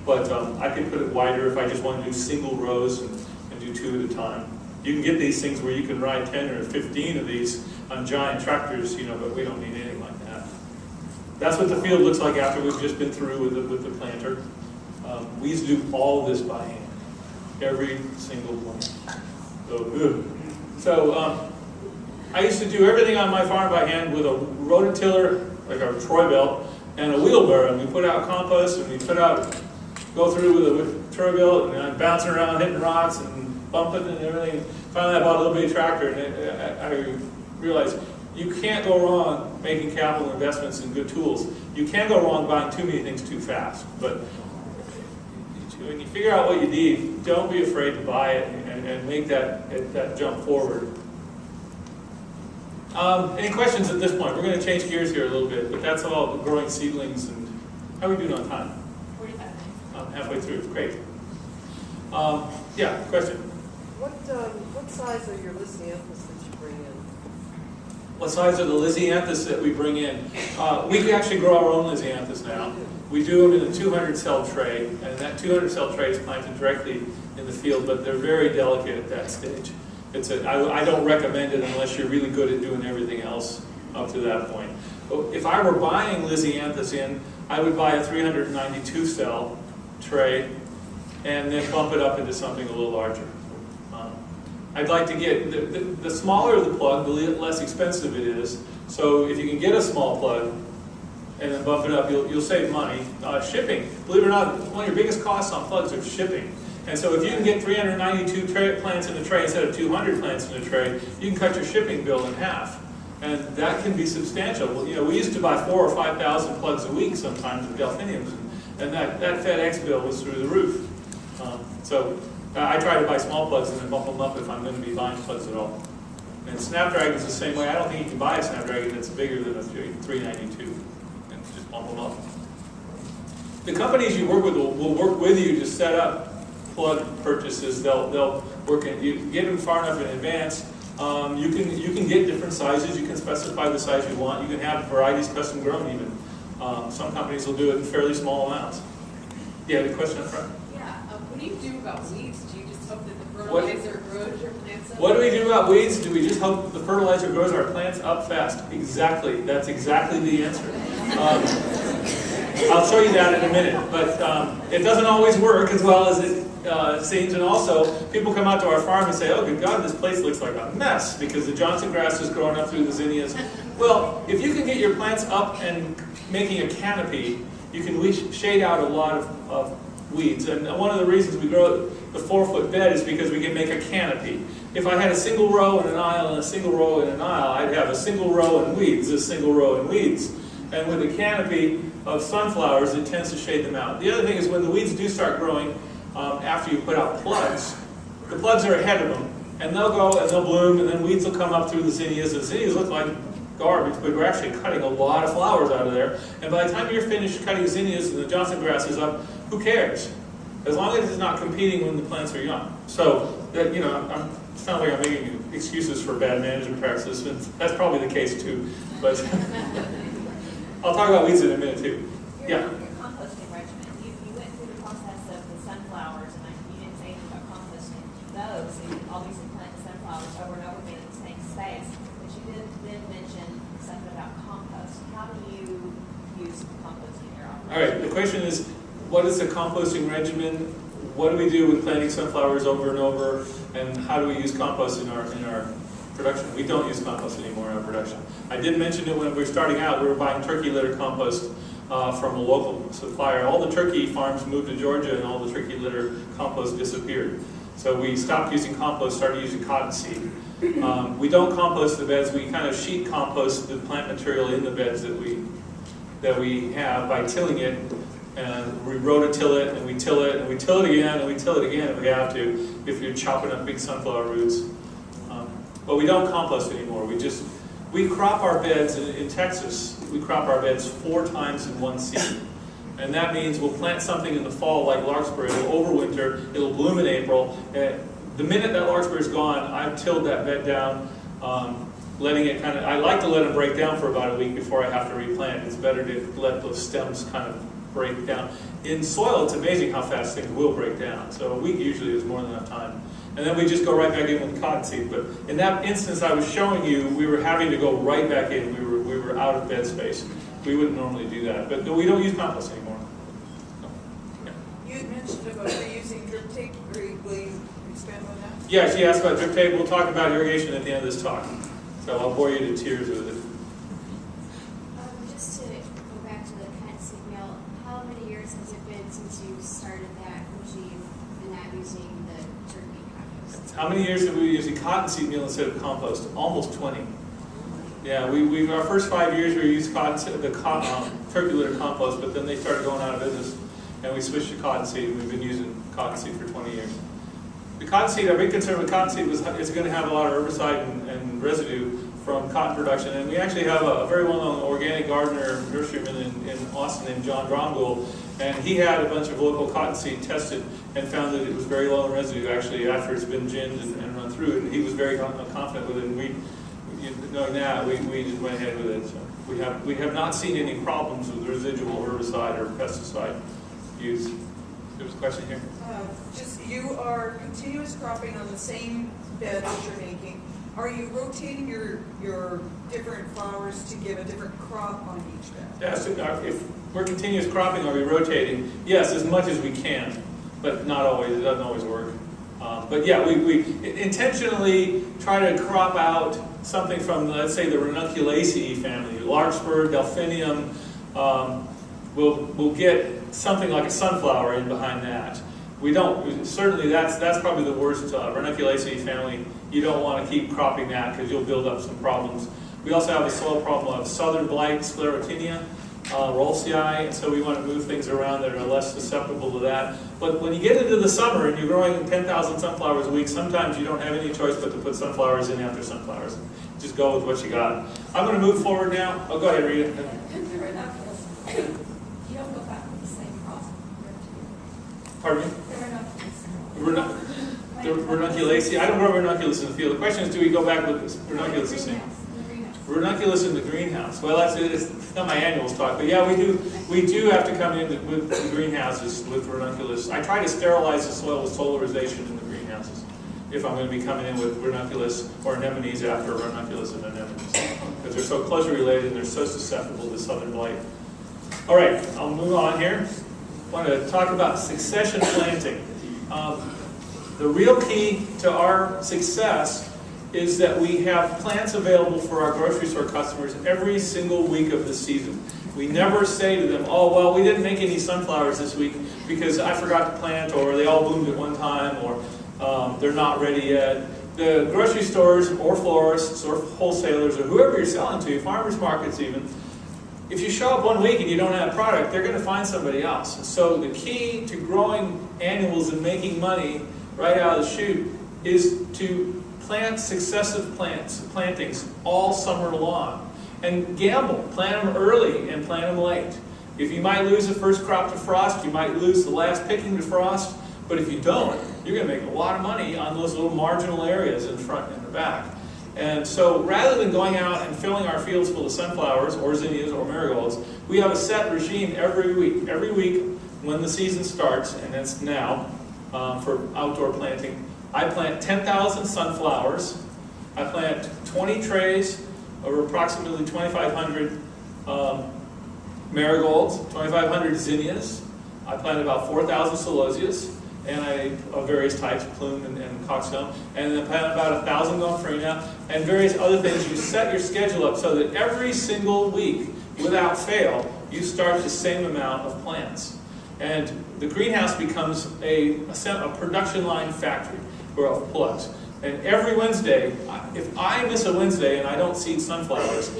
But I can put it wider if I just want to do single rows and do 2 at a time. You can get these things where you can ride 10 or 15 of these on giant tractors, but we don't need anything like that. That's what the field looks like after we've just been through with the planter. We used to do all this by hand, every single plant. So I used to do everything on my farm by hand with a rototiller, like a Troy belt, and a wheelbarrow. And we put out compost, and we go through with a Troy belt, and I'm bouncing around, hitting rocks, and bumping and everything. Finally, I bought a little bitty tractor, and I realized you can't go wrong making capital investments in good tools. You can go wrong buying too many things too fast. But when you figure out what you need, don't be afraid to buy it and make that jump forward. Any questions at this point? We're going to change gears here a little bit, but that's all growing seedlings. And how are we doing on time? 45 minutes. I'm halfway through. Great. Yeah, question? What size are your Lysianthus that you bring in? What size are the Lysianthus that we bring in? We can actually grow our own Lysianthus now. We do them in a 200-cell tray, and that 200-cell tray is planted directly in the field, but they're very delicate at that stage. I don't recommend it unless you're really good at doing everything else up to that point. If I were buying Lysianthus in, I would buy a 392-cell tray and then bump it up into something a little larger. I'd like to get, the smaller the plug, the less expensive it is. So if you can get a small plug, and then bump it up, you'll save money. Shipping, believe it or not, one of your biggest costs on plugs are shipping. And so if you can get 392 plants in a tray instead of 200 plants in a tray, you can cut your shipping bill in half. And that can be substantial. Well, you know, we used to buy 4,000 or 5,000 plugs a week sometimes of delphiniums, and that FedEx bill was through the roof. I try to buy small plugs and then bump them up if I'm going to be buying plugs at all. And Snapdragon's the same way. I don't think you can buy a Snapdragon that's bigger than a 392 and just bump them up. The companies you work with will work with you to set up plug purchases. They'll work in, you get them far enough in advance. You can get different sizes. You can specify the size you want. You can have varieties custom grown even. Some companies will do it in fairly small amounts. Yeah, the question up front. Yeah, what do you do about weeds? Do you just hope that the fertilizer grows your plants up? What do we do about weeds? Do we just hope that the fertilizer grows our plants up fast? Exactly. That's exactly the answer. I'll show you that in a minute, but it doesn't always work as well as it seems, and also people come out to our farm and say, oh good God, this place looks like a mess because the Johnson grass is growing up through the zinnias. Well, if you can get your plants up and making a canopy, you can shade out a lot of weeds, and one of the reasons we grow the 4-foot bed is because we can make a canopy. If I had a single row in an aisle and a single row in an aisle, I'd have a single row in weeds, a single row in weeds. And with a canopy of sunflowers, it tends to shade them out. The other thing is when the weeds do start growing, after you put out plugs, the plugs are ahead of them, and they'll go and they'll bloom, and then weeds will come up through the zinnias. The zinnias look like garbage, but we're actually cutting a lot of flowers out of there. And by the time you're finished cutting zinnias and the Johnson grass is up, who cares? As long as it's not competing when the plants are young. So, that, you know, it's not like I'm making excuses for bad management practices, but that's probably the case too. But I'll talk about weeds in a minute too. Yeah. Your composting regimen, you went through the process of the sunflowers, and you didn't say anything about composting those, and you obviously plant the sunflowers over and over again in the same space, but you did then mention something about compost. How do you use composting in your operation? All right, the question is, what is the composting regimen? What do we do with planting sunflowers over and over, and how do we use compost in our production? We don't use compost anymore in our production. I did mention it when we were starting out. We were buying turkey litter compost from a local supplier. All the turkey farms moved to Georgia, and all the turkey litter compost disappeared. So we stopped using compost, started using cottonseed. We don't compost the beds. We kind of sheet compost the plant material in the beds that we have by tilling it. And we rototill it, and we till it, and we till it again, and we till it again if we have to, if you're chopping up big sunflower roots. But we don't compost anymore. We crop our beds in Texas. We crop our beds 4 times in one season. And that means we'll plant something in the fall like larkspur. It'll overwinter. It'll bloom in April. The minute that larkspur is gone, I've tilled that bed down, letting it kind of, I like to let it break down for about a week before I have to replant. It's better to let those stems kind of break down. In soil, it's amazing how fast things will break down. So a week usually is more than enough time. And then we just go right back in with cottonseed. But in that instance I was showing you, we were having to go right back in. We were out of bed space. We wouldn't normally do that. But we don't use compost anymore. Yeah. You had mentioned about reusing drip tape. Will you expand on that? Yeah, she asked about drip tape. We'll talk about irrigation at the end of this talk. So I'll bore you to tears with it. Just to go back to the cottonseed meal, how many years has it been since you started that regime and not using the turkey compost? How many years have we been using cottonseed meal instead of compost? Almost 20. Yeah, we our first 5 years we used turkey litter compost, but then they started going out of business, and we switched to cottonseed. We've been using cottonseed for 20 years. The cottonseed, our big concern with cottonseed was it's going to have a lot of herbicide and residue from cotton production, and we actually have a very well-known organic gardener, nurseryman in Austin named John Dromgoole, and he had a bunch of local cottonseed tested and found that it was very low in residue actually after it's been ginned and run through it, and he was very confident with it, and knowing that, we just went ahead with it. So we have not seen any problems with residual herbicide or pesticide use. There was a question here? Just you are continuous cropping on the same bed that you're making. Are you rotating your different flowers to give a different crop on each bed? Yes, if we're continuous cropping, are we rotating? Yes, as much as we can, but not always. It doesn't always work. But yeah, we intentionally try to crop out something from, let's say, the Ranunculaceae family, larkspur, delphinium, we'll get something like a sunflower in behind that. We don't, certainly that's probably the worst Ranunculaceae family. You don't want to keep cropping that because you'll build up some problems. We also have a soil problem of southern blight, sclerotinia, Rolsii, and so we want to move things around that are less susceptible to that. But when you get into the summer and you're growing 10,000 sunflowers a week, sometimes you don't have any choice but to put sunflowers in after sunflowers. Just go with what you got. I'm going to move forward now. Oh, go ahead, Rita. You don't go back with the same crop. Pardon me? The Ranunculaceae. I don't grow ranunculus in the field. The question is, do we go back with ranunculus the same? Ranunculus in the greenhouse. Well, it's not my annuals talk, but yeah, we do have to come in with the greenhouses with ranunculus. I try to sterilize the soil with solarization in the greenhouses if I'm going to be coming in with ranunculus or anemones after ranunculus and anemones, because they're so closely related and they're so susceptible to southern blight. All right, I'll move on here. I want to talk about succession planting. The real key to our success is that we have plants available for our grocery store customers every single week of the season. We never say to them, oh, well, we didn't make any sunflowers this week because I forgot to plant, or they all bloomed at one time, or they're not ready yet. The grocery stores or florists or wholesalers or whoever you're selling to, farmers markets even, if you show up one week and you don't have product, they're going to find somebody else. And so the key to growing annuals and making money right out of the chute is to plant successive plantings all summer long. And gamble, plant them early and plant them late. If you might lose the first crop to frost, you might lose the last picking to frost, but if you don't, you're going to make a lot of money on those little marginal areas in front and the back. And so rather than going out and filling our fields full of sunflowers or zinnias or marigolds, we have a set regime every week. Every week when the season starts, and that's now for outdoor planting, I plant 10,000 sunflowers. I plant 20 trays of approximately 2,500 marigolds, 2,500 zinnias. I plant about 4,000 celosias, and of various types, plume and coxcomb, and then plant about 1,000 gomphrena, and various other things. You set your schedule up so that every single week, without fail, you start the same amount of plants. And the greenhouse becomes a production line factory of plugs. And every Wednesday, if I miss a Wednesday and I don't seed sunflowers,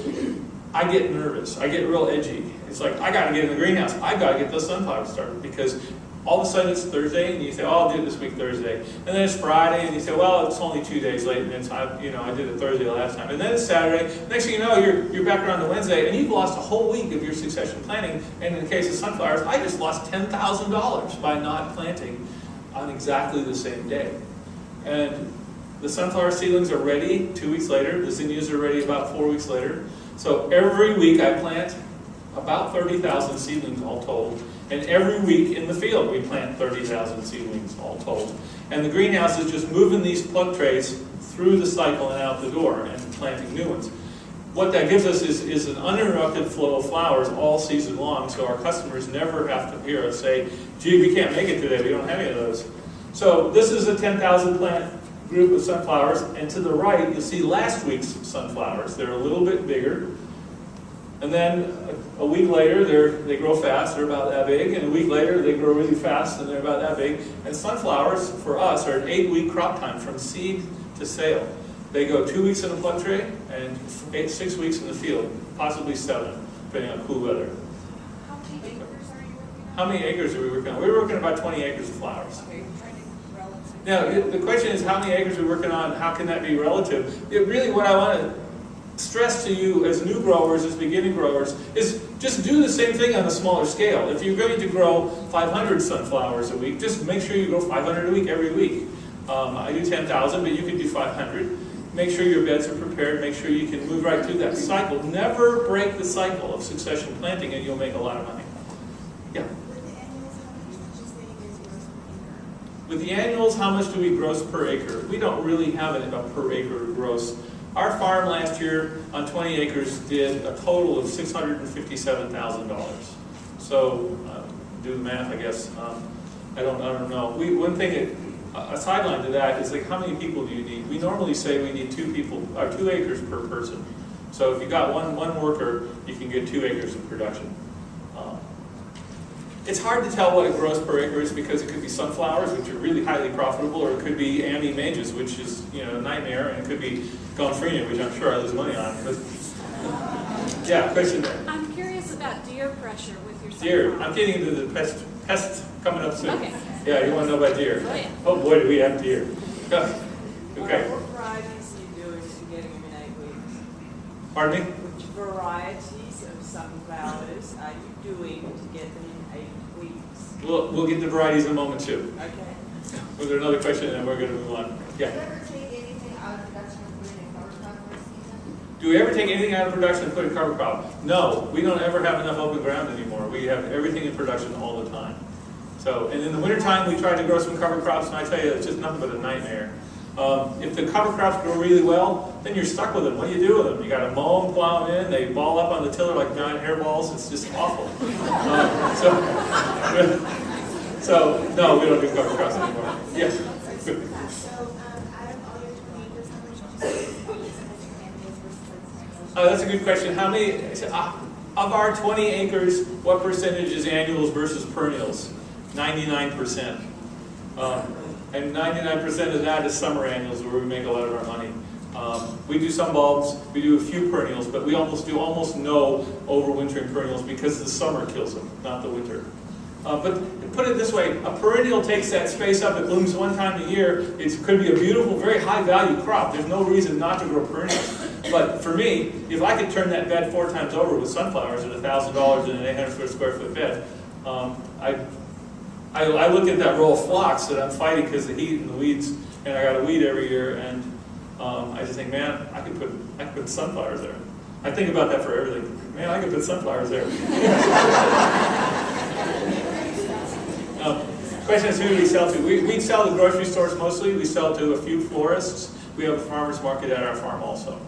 I get nervous. I get real edgy. It's like, I got to get in the greenhouse. I got to get those sunflowers started, because all of a sudden it's Thursday and you say, oh, I'll do it this week Thursday. And then it's Friday and you say, well, it's only 2 days late, and it's, I did it Thursday last time. And then it's Saturday. Next thing you know, you're back around to Wednesday, and you've lost a whole week of your succession planting. And in the case of sunflowers, I just lost $10,000 by not planting on exactly the same day. And the sunflower seedlings are ready 2 weeks later. The zinnias are ready about 4 weeks later. So every week I plant about 30,000 seedlings all told. And every week in the field we plant 30,000 seedlings all told. And the greenhouse is just moving these plug trays through the cycle and out the door and planting new ones. What that gives us is an uninterrupted flow of flowers all season long, so our customers never have to hear us say, gee, we can't make it today, we don't have any of those. So this is a 10,000 plant group of sunflowers, and to the right you'll see last week's sunflowers. They're a little bit bigger. And then a week later they grow fast, they're about that big, and a week later they grow really fast and they're about that big. And sunflowers for us are an 8-week crop time from seed to sale. They go 2 weeks in a plug tray and 6 weeks in the field, possibly 7, depending on cool weather. How many acres are you working on? How many acres are we working on? We're working on about 20 acres of flowers. Okay, trying to relative. Now, the question is, how many acres are we working on? How can that be relative? Really, what I want to stress to you as new growers, as beginning growers, is just do the same thing on a smaller scale. If you're going to grow 500 sunflowers a week, just make sure you grow 500 a week every week. I do 10,000, but you can do 500. Make sure your beds are prepared. Make sure you can move right through that cycle. Never break the cycle of succession planting, and you'll make a lot of money. Yeah? With the annuals, how much do we gross per acre? We don't really have a per acre gross. Our farm last year on 20 acres did a total of $657,000. So do the math, I guess. I don't know. One thing, a sideline to that is, like, how many people do you need? We normally say we need 2 people, or 2 acres per person. So if you got one worker, you can get 2 acres of production. It's hard to tell what a gross per acre is because it could be sunflowers, which are really highly profitable, or it could be Annie Mages, which is a nightmare, and it could be Gonfrenia, which I'm sure I lose money on. But yeah, question there. I'm curious about deer pressure with your Deer. sunflower. I'm getting into the pests coming up soon. Okay. Yeah, you want to know about deer? Oh, yeah. Oh boy, do we have deer. Okay. What varieties are you doing to getting them in 8 weeks? Pardon me? Which varieties of sunflowers are you doing to get them in 8 weeks? We'll get the varieties in a moment too. Okay. Was there another question, and then we're going to move on? Yeah. Do you ever take anything out of production and put it in cover crop for a season? Do we ever take anything out of production and put in cover crop? No, we don't ever have enough open ground anymore. We have everything in production all the time. So, and in the wintertime, we tried to grow some cover crops, and I tell you, it's just nothing but a nightmare. If the cover crops grow really well, then you're stuck with them. What do you do with them? You got to mow them, plow them in, they ball up on the tiller like giant hairballs. It's just awful. So, no, we don't do cover crops anymore. Yes. So, out of all your 20 acres, how much would you say is annuals versus That's a good question. How many, of our 20 acres, what percentage is annuals versus perennials? 99%. And 99% of that is summer annuals, where we make a lot of our money. We do some bulbs, we do a few perennials, but we almost no overwintering perennials because the summer kills them, not the winter. But put it this way, a perennial takes that space up, it blooms one time a year, it could be a beautiful, very high value crop. There's no reason not to grow perennials. But for me, if I could turn that bed 4 times over with sunflowers at $1,000 in an 800 square foot bed, I look at that row of phlox that I'm fighting because of the heat and the weeds, and I got a weed every year, and I just think, man, I could put sunflowers there. I think about that for everything. Man, I could put sunflowers there. Question is, who do we sell to? We sell to grocery stores mostly. We sell to a few florists. We have a farmer's market at our farm also.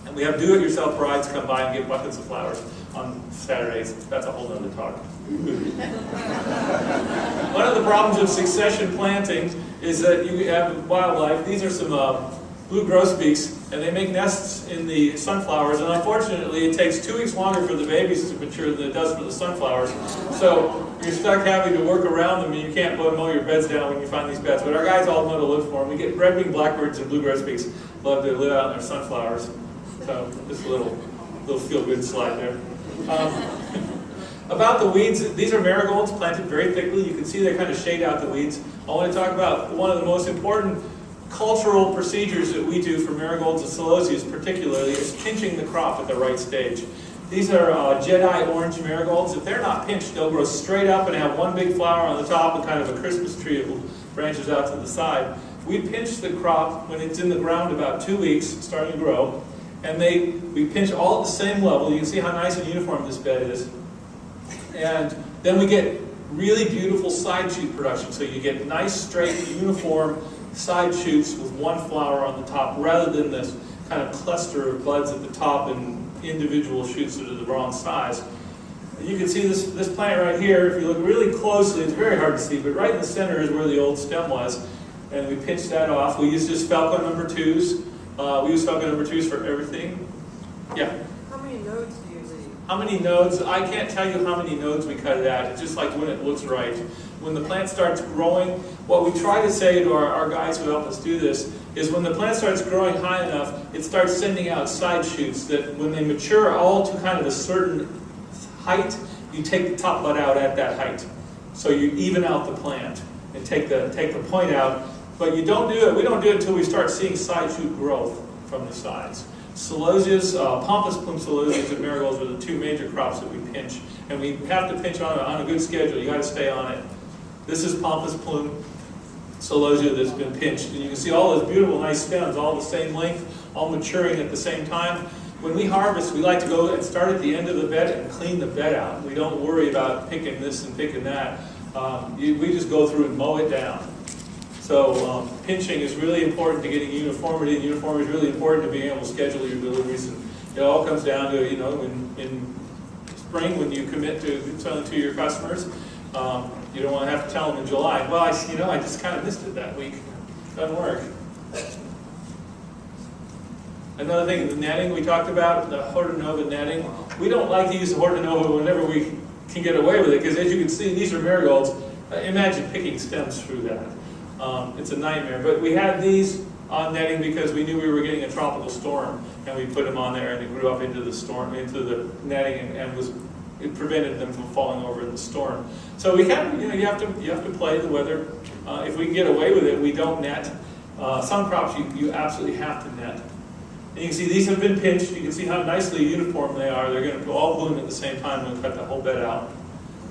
And we have do-it-yourself brides come by and get buckets of flowers on Saturdays. That's a whole other talk. One of the problems of succession planting is that you have wildlife. These are some blue grosbeaks, and they make nests in the sunflowers, and unfortunately it takes 2 weeks longer for the babies to mature than it does for the sunflowers. So you're stuck having to work around them, and you can't mow your beds down when you find these beds. But our guys all know to look for them. We get red-winged blackbirds and blue grosbeaks love to live out in their sunflowers. So just a little feel-good slide there. About the weeds, these are marigolds planted very thickly. You can see they kind of shade out the weeds. I want to talk about one of the most important cultural procedures that we do for marigolds and celosias particularly is pinching the crop at the right stage. These are Jedi orange marigolds. If they're not pinched, they'll grow straight up and have one big flower on the top and kind of a Christmas tree that branches out to the side. We pinch the crop when it's in the ground about 2 weeks, starting to grow, and we pinch all at the same level. You can see how nice and uniform this bed is. And then we get really beautiful side shoot production. So you get nice, straight, uniform side shoots with one flower on the top, rather than this kind of cluster of buds at the top and individual shoots that are the wrong size. And you can see this plant right here. If you look really closely, it's very hard to see, but right in the center is where the old stem was. And we pinched that off. We use just Falco number 2s. We use Falco number 2s for everything. Yeah? How many nodes do you leave? How many nodes? I can't tell you how many nodes we cut it at. It's just like when it looks right. When the plant starts growing, what we try to say to our guys who help us do this is when the plant starts growing high enough, it starts sending out side shoots that when they mature all to kind of a certain height, you take the top bud out at that height. So you even out the plant and take the point out. But you don't do it, we don't do it until we start seeing side shoot growth from the sides. Celosias, pompous plume celosias and marigolds are the 2 major crops that we pinch. And we have to pinch on a good schedule. You got to stay on it. This is pompous plume celosia that's been pinched. And you can see all those beautiful, nice stems, all the same length, all maturing at the same time. When we harvest, we like to go and start at the end of the bed and clean the bed out. We don't worry about picking this and picking that. We just go through and mow it down. So pinching is really important to getting uniformity, and uniformity is really important to being able to schedule your deliveries. And it all comes down to, in spring when you commit to selling to your customers, you don't want to have to tell them in July, well, I just kind of missed it that week. Doesn't work. Another thing, the netting we talked about, the Hortonova netting. We don't like to use the Hortonova whenever we can get away with it, because as you can see, these are marigolds. Imagine picking stems through that. It's a nightmare. But we had these on netting because we knew we were getting a tropical storm, and we put them on there, and it grew up into the storm, into the netting, and it prevented them from falling over in the storm. So we have, you have to play the weather. If we can get away with it, we don't net. Some crops you absolutely have to net. And you can see these have been pinched. You can see how nicely uniform they are. They're going to all bloom at the same time when we cut the whole bed out.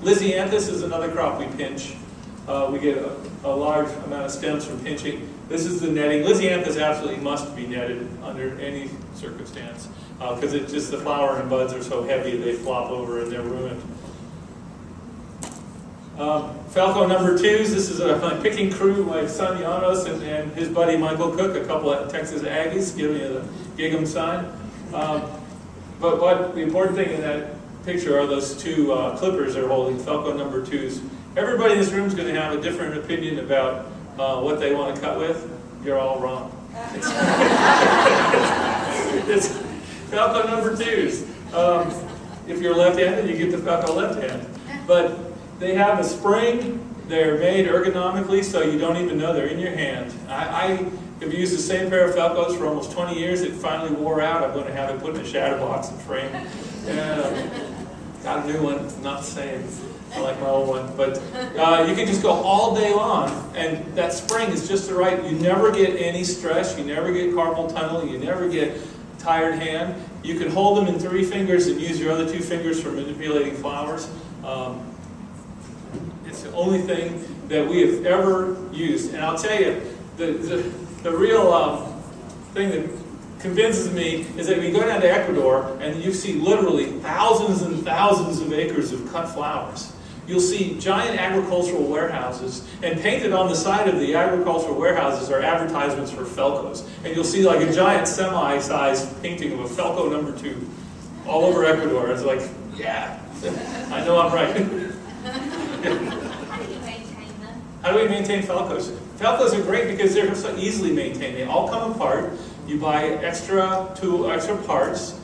Lisianthus is another crop we pinch. We get a large amount of stems from pinching. This is the netting. Lisianthus absolutely must be netted under any circumstance because it's just the flower and buds are so heavy they flop over and they're ruined. Falco number 2s. This is my picking crew, my son Janos and his buddy Michael Cook, a couple of Texas Aggies, giving you the Gig'em sign. But what the important thing in that picture are those 2 clippers they're holding, Falco number 2s. Everybody in this room is going to have a different opinion about what they want to cut with. You're all wrong. It's Falco number 2s. If you're left-handed, you get the Falco left-hand. But they have a spring. They're made ergonomically so you don't even know they're in your hand. I have used the same pair of Falcos for almost 20 years. It finally wore out. I'm going to have it put in a shadow box and frame. And got a new one. Not the same. I like my old one. But you can just go all day long. And that spring is just the right. You never get any stress. You never get carpal tunnel. You never get tired hand. You can hold them in 3 fingers and use your other 2 fingers for manipulating flowers. It's the only thing that we have ever used. And I'll tell you, the real thing that convinces me is that we go down to Ecuador and you see literally thousands and thousands of acres of cut flowers. You'll see giant agricultural warehouses, and painted on the side of the agricultural warehouses are advertisements for Falcos. And you'll see like a giant semi-sized painting of a Falco number 2 all over Ecuador. It's like, yeah, I know I'm right. How do you maintain them? How do we maintain Falcos? Falcos are great because they're so easily maintained. They all come apart. You buy extra parts.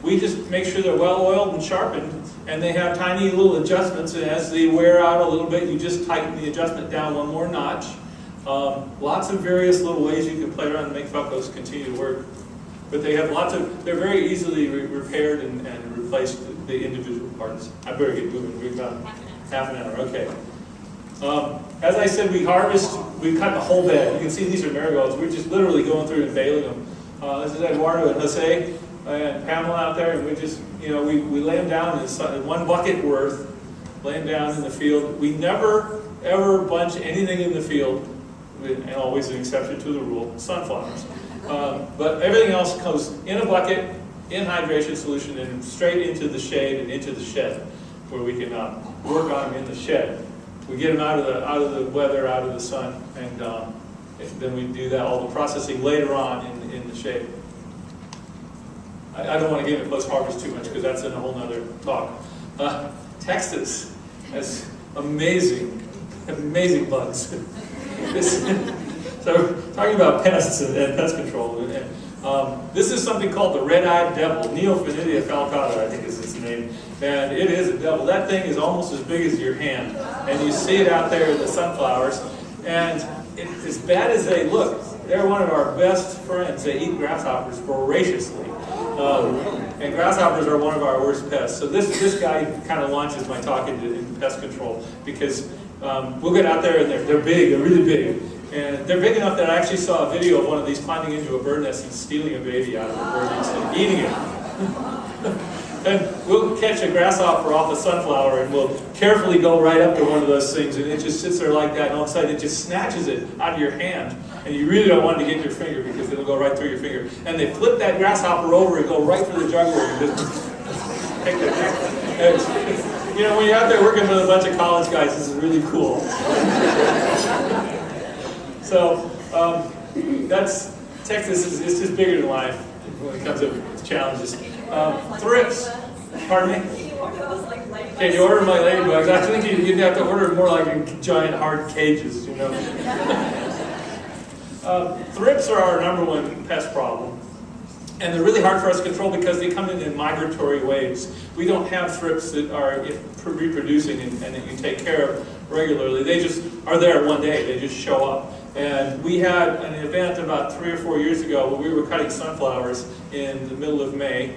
We just make sure they're well oiled and sharpened, and they have tiny little adjustments, and as they wear out a little bit, you just tighten the adjustment down 1 more notch. Lots of various little ways you can play around and make Falcos continue to work. But they have they're very easily repaired and replaced the individual parts. I better get moving. We've got half an hour, okay. As I said, we cut the whole bed. You can see these are marigolds. We're just literally going through and baling them. This is Eduardo and Jose and Pamela out there, and we just, we lay them down in 1 bucket worth, lay them down in the field. We never, ever bunch anything in the field, and always an exception to the rule, sunflowers. But everything else goes in a bucket, in hydration solution, and straight into the shade and into the shed, where we can work on them in the shed. We get them out of the weather, out of the sun, and then we do all the processing later on in the shade. I don't want to get into post-harvest too much because that's in a whole nother talk. Texas has amazing bugs. So talking about pests and pest control, this is something called the red-eyed devil, Neophinidia falcata, I think is its name, and it is a devil. That thing is almost as big as your hand, and you see it out there in the sunflowers, and as bad as they look, they're one of our best friends. They eat grasshoppers voraciously, and grasshoppers are one of our worst pests. So this guy kind of launches my talk into pest control, because we'll get out there and they're big, they're really big. And they're big enough that I actually saw a video of one of these climbing into a bird nest and stealing a baby out of a bird nest and eating it. And we'll catch a grasshopper off a sunflower and we'll carefully go right up to one of those things, and it just sits there like that, and all of a sudden it just snatches it out of your hand. And you really don't want it to get in your finger because it'll go right through your finger. And they flip that grasshopper over and go right through the jugular and just take the neck. When you're out there working with a bunch of college guys, this is really cool. So that's Texas is just bigger than life when it comes to challenges. Thrips, pardon me? Can you order my ladybugs? I think you'd have to order more like in giant hard cages, Thrips are our #1 pest problem, And they're really hard for us to control because they come in migratory waves. We don't have thrips that are reproducing and that you take care of regularly. They just are there one day. They just show up. And we had an event about 3 or 4 years ago where we were cutting sunflowers in the middle of May.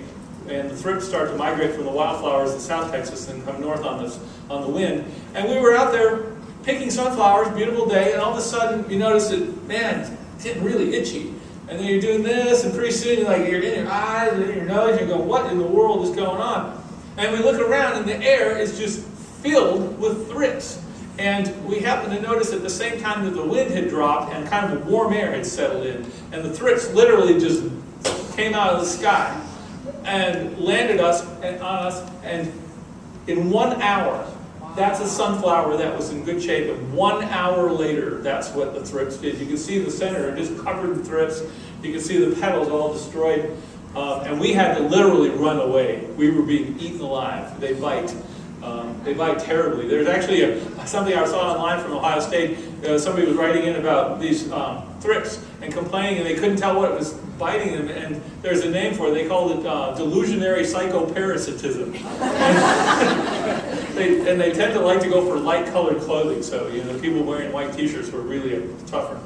And the thrips start to migrate from the wildflowers in South Texas and come north on the wind. And we were out there picking sunflowers, beautiful day, and all of a sudden you notice that, man, it's getting really itchy. And then you're doing this, and pretty soon you're in your eyes and in your nose, and you go, what in the world is going on? And we look around, and the air is just filled with thrips. And we happened to notice at the same time that the wind had dropped and kind of a warm air had settled in, and the thrips literally just came out of the sky and landed on us, and in 1 hour, that's a sunflower that was in good shape, and 1 hour later, that's what the thrips did. You can see the center just covered in thrips. You can see the petals all destroyed, and we had to literally run away. We were being eaten alive. They bite. They bite terribly. There's actually something I saw online from Ohio State. Somebody was writing in about these thrips and complaining, and they couldn't tell what was biting them. And there's a name for it. They called it delusionary psychoparasitism. And they tend to like to go for light-colored clothing. So people wearing white T-shirts were really tougher.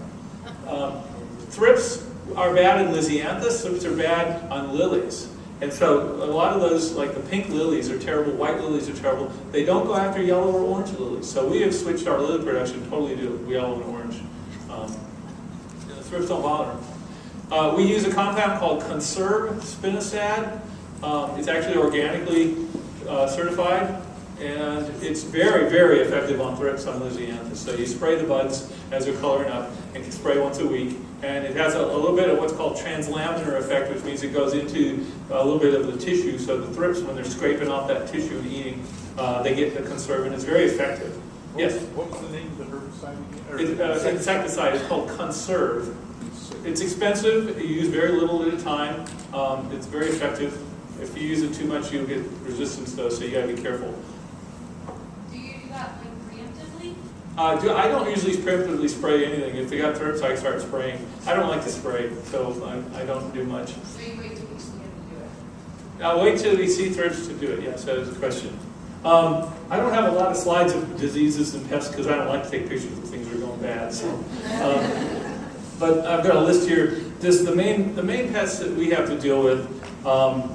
Thrips are bad in lisianthus. Thrips are bad on lilies. And so a lot of those, like the pink lilies are terrible, white lilies are terrible. They don't go after yellow or orange lilies. So we have switched our lily production totally to yellow and orange. The thrips don't bother them. We use a compound called Conserve spinosad. It's actually organically certified. And it's very, very effective on thrips on lisianthus. So you spray the buds as they're coloring up, and you spray once a week. And it has a little bit of what's called translaminar effect, which means it goes into a little bit of the tissue. So the thrips, when they're scraping off that tissue and eating, they get the Conserve, and it's very effective. Yes? What was the name of the herbicide again? It's insecticide. It's called Conserve. It's expensive. You use very little at a time. It's very effective. If you use it too much, you'll get resistance, though, so you got to be careful. I don't usually preemptively spray anything. If they got thrips, I start spraying. I don't like to spray, so I don't do much. So you wait till we see him to do it? I'll wait till we see thrips to do it. Yes, that is a question. I don't have a lot of slides of diseases and pests because I don't like to take pictures of things that are going bad. So, but I've got a list here. The main pests that we have to deal with,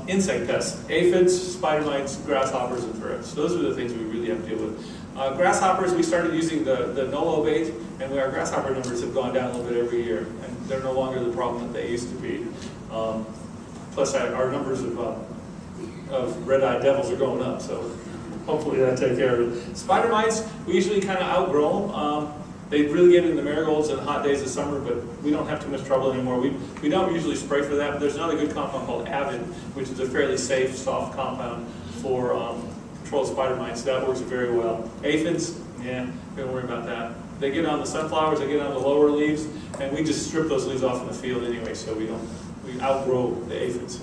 insect pests, aphids, spider mites, grasshoppers, and thrips. Those are the things we really have to deal with. Grasshoppers, we started using the Nolo bait, and our grasshopper numbers have gone down a little bit every year, and they're no longer the problem that they used to be. Plus, our numbers of red-eyed devils are going up, so hopefully that takes care of it. Spider mites, we usually kind of outgrow them. They really get in the marigolds in the hot days of summer, but we don't have too much trouble anymore. We don't usually spray for that, but there's another good compound called Avid, which is a fairly safe, soft compound for control spider mites. That works very well. Aphids, yeah, don't worry about that. They get on the sunflowers, they get on the lower leaves, and we just strip those leaves off in the field anyway, so we outgrow the aphids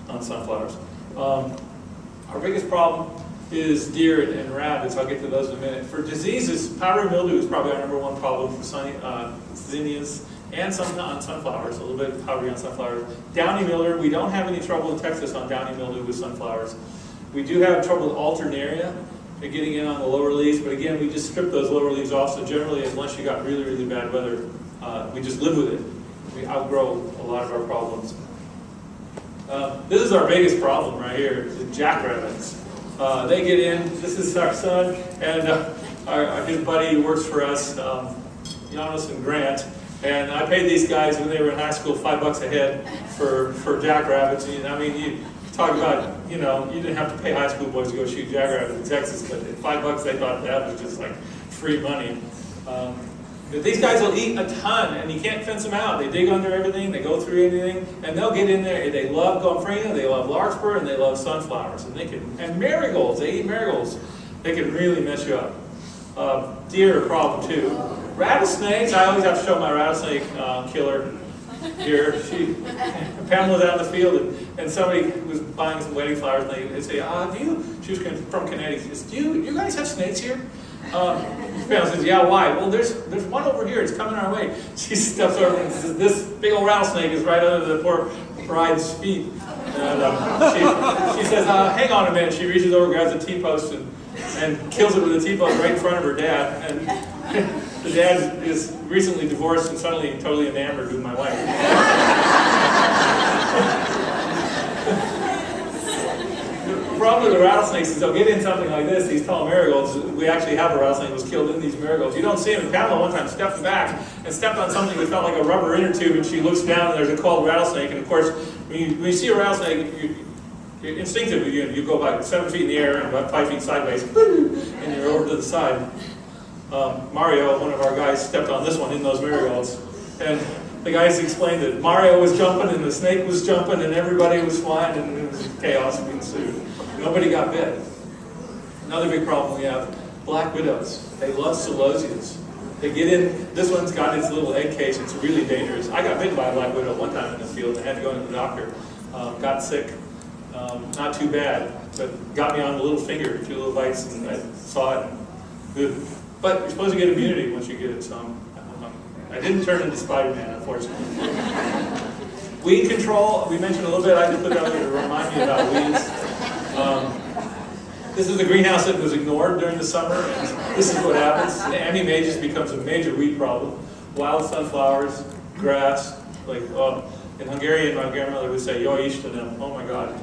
on sunflowers. Our biggest problem is deer and rabbits. I'll get to those in a minute. For diseases, powdery mildew is probably our #1 problem for zinnias and some on sunflowers, a little bit of powdery on sunflowers. Downy mildew, we don't have any trouble in Texas on downy mildew with sunflowers. We do have trouble with alternaria, getting in on the lower leaves, but again, we just strip those lower leaves off, so generally, unless you got really, really bad weather, we just live with it. We outgrow a lot of our problems. This is our biggest problem right here, the jackrabbits. They get in, this is our son, and his buddy who works for us, Janos and Grant, and I paid these guys when they were in high school $5 a head for jackrabbits. I mean, you talk about, you didn't have to pay high school boys to go shoot jackrabbits in Texas, but at $5 they thought that was just like free money. But these guys will eat a ton, and you can't fence them out. They dig under everything, they go through anything, and they'll get in there. They love gomphrena, they love larkspur, and they love sunflowers. And marigolds, they eat marigolds. They can really mess you up. Deer are a problem too. Rattlesnakes, I always have to show my rattlesnake killer here. Pamela's out in the field, and somebody was buying some wedding flowers, and they say, she was from Connecticut, she says, do you guys have snakes here? Pam says, yeah, why? Well, there's one over here. It's coming our way. She steps over and says, this big old rattlesnake is right under the poor bride's feet. And she says, hang on a minute. She reaches over, grabs a T-post, and kills it with a T-post right in front of her dad. And the dad is recently divorced and suddenly totally enamored with my wife. The problem with the rattlesnakes is they'll get in something like this, these tall marigolds. We actually have a rattlesnake that was killed in these marigolds. You don't see them. And Pamela one time stepped back and stepped on something that felt like a rubber inner tube, and she looks down and there's a coiled rattlesnake. And of course, when you see a rattlesnake, instinctively you go about 7 feet in the air and about 5 feet sideways, and you're over to the side. Mario, one of our guys, stepped on this one in those marigolds. And the guys explained that Mario was jumping and the snake was jumping and everybody was flying and it was chaos ensued. Nobody got bit. Another big problem we have, black widows. They love celosias. They get in, this one's got its little egg case, it's really dangerous. I got bitten by a black widow one time in the field and had to go to the doctor. Got sick, not too bad, but got me on the little finger, 2 little bites, and I saw it. Good. But you're supposed to get immunity once you get it, so I didn't turn into Spider-Man, unfortunately. Weed control, we mentioned a little bit. I just put that there to remind me about weeds. This is the greenhouse that was ignored during the summer, and this is what happens. Ammi-Magus becomes a major weed problem. Wild sunflowers, grass, like in Hungarian, my grandmother would say, "Yo Istenem," oh my God.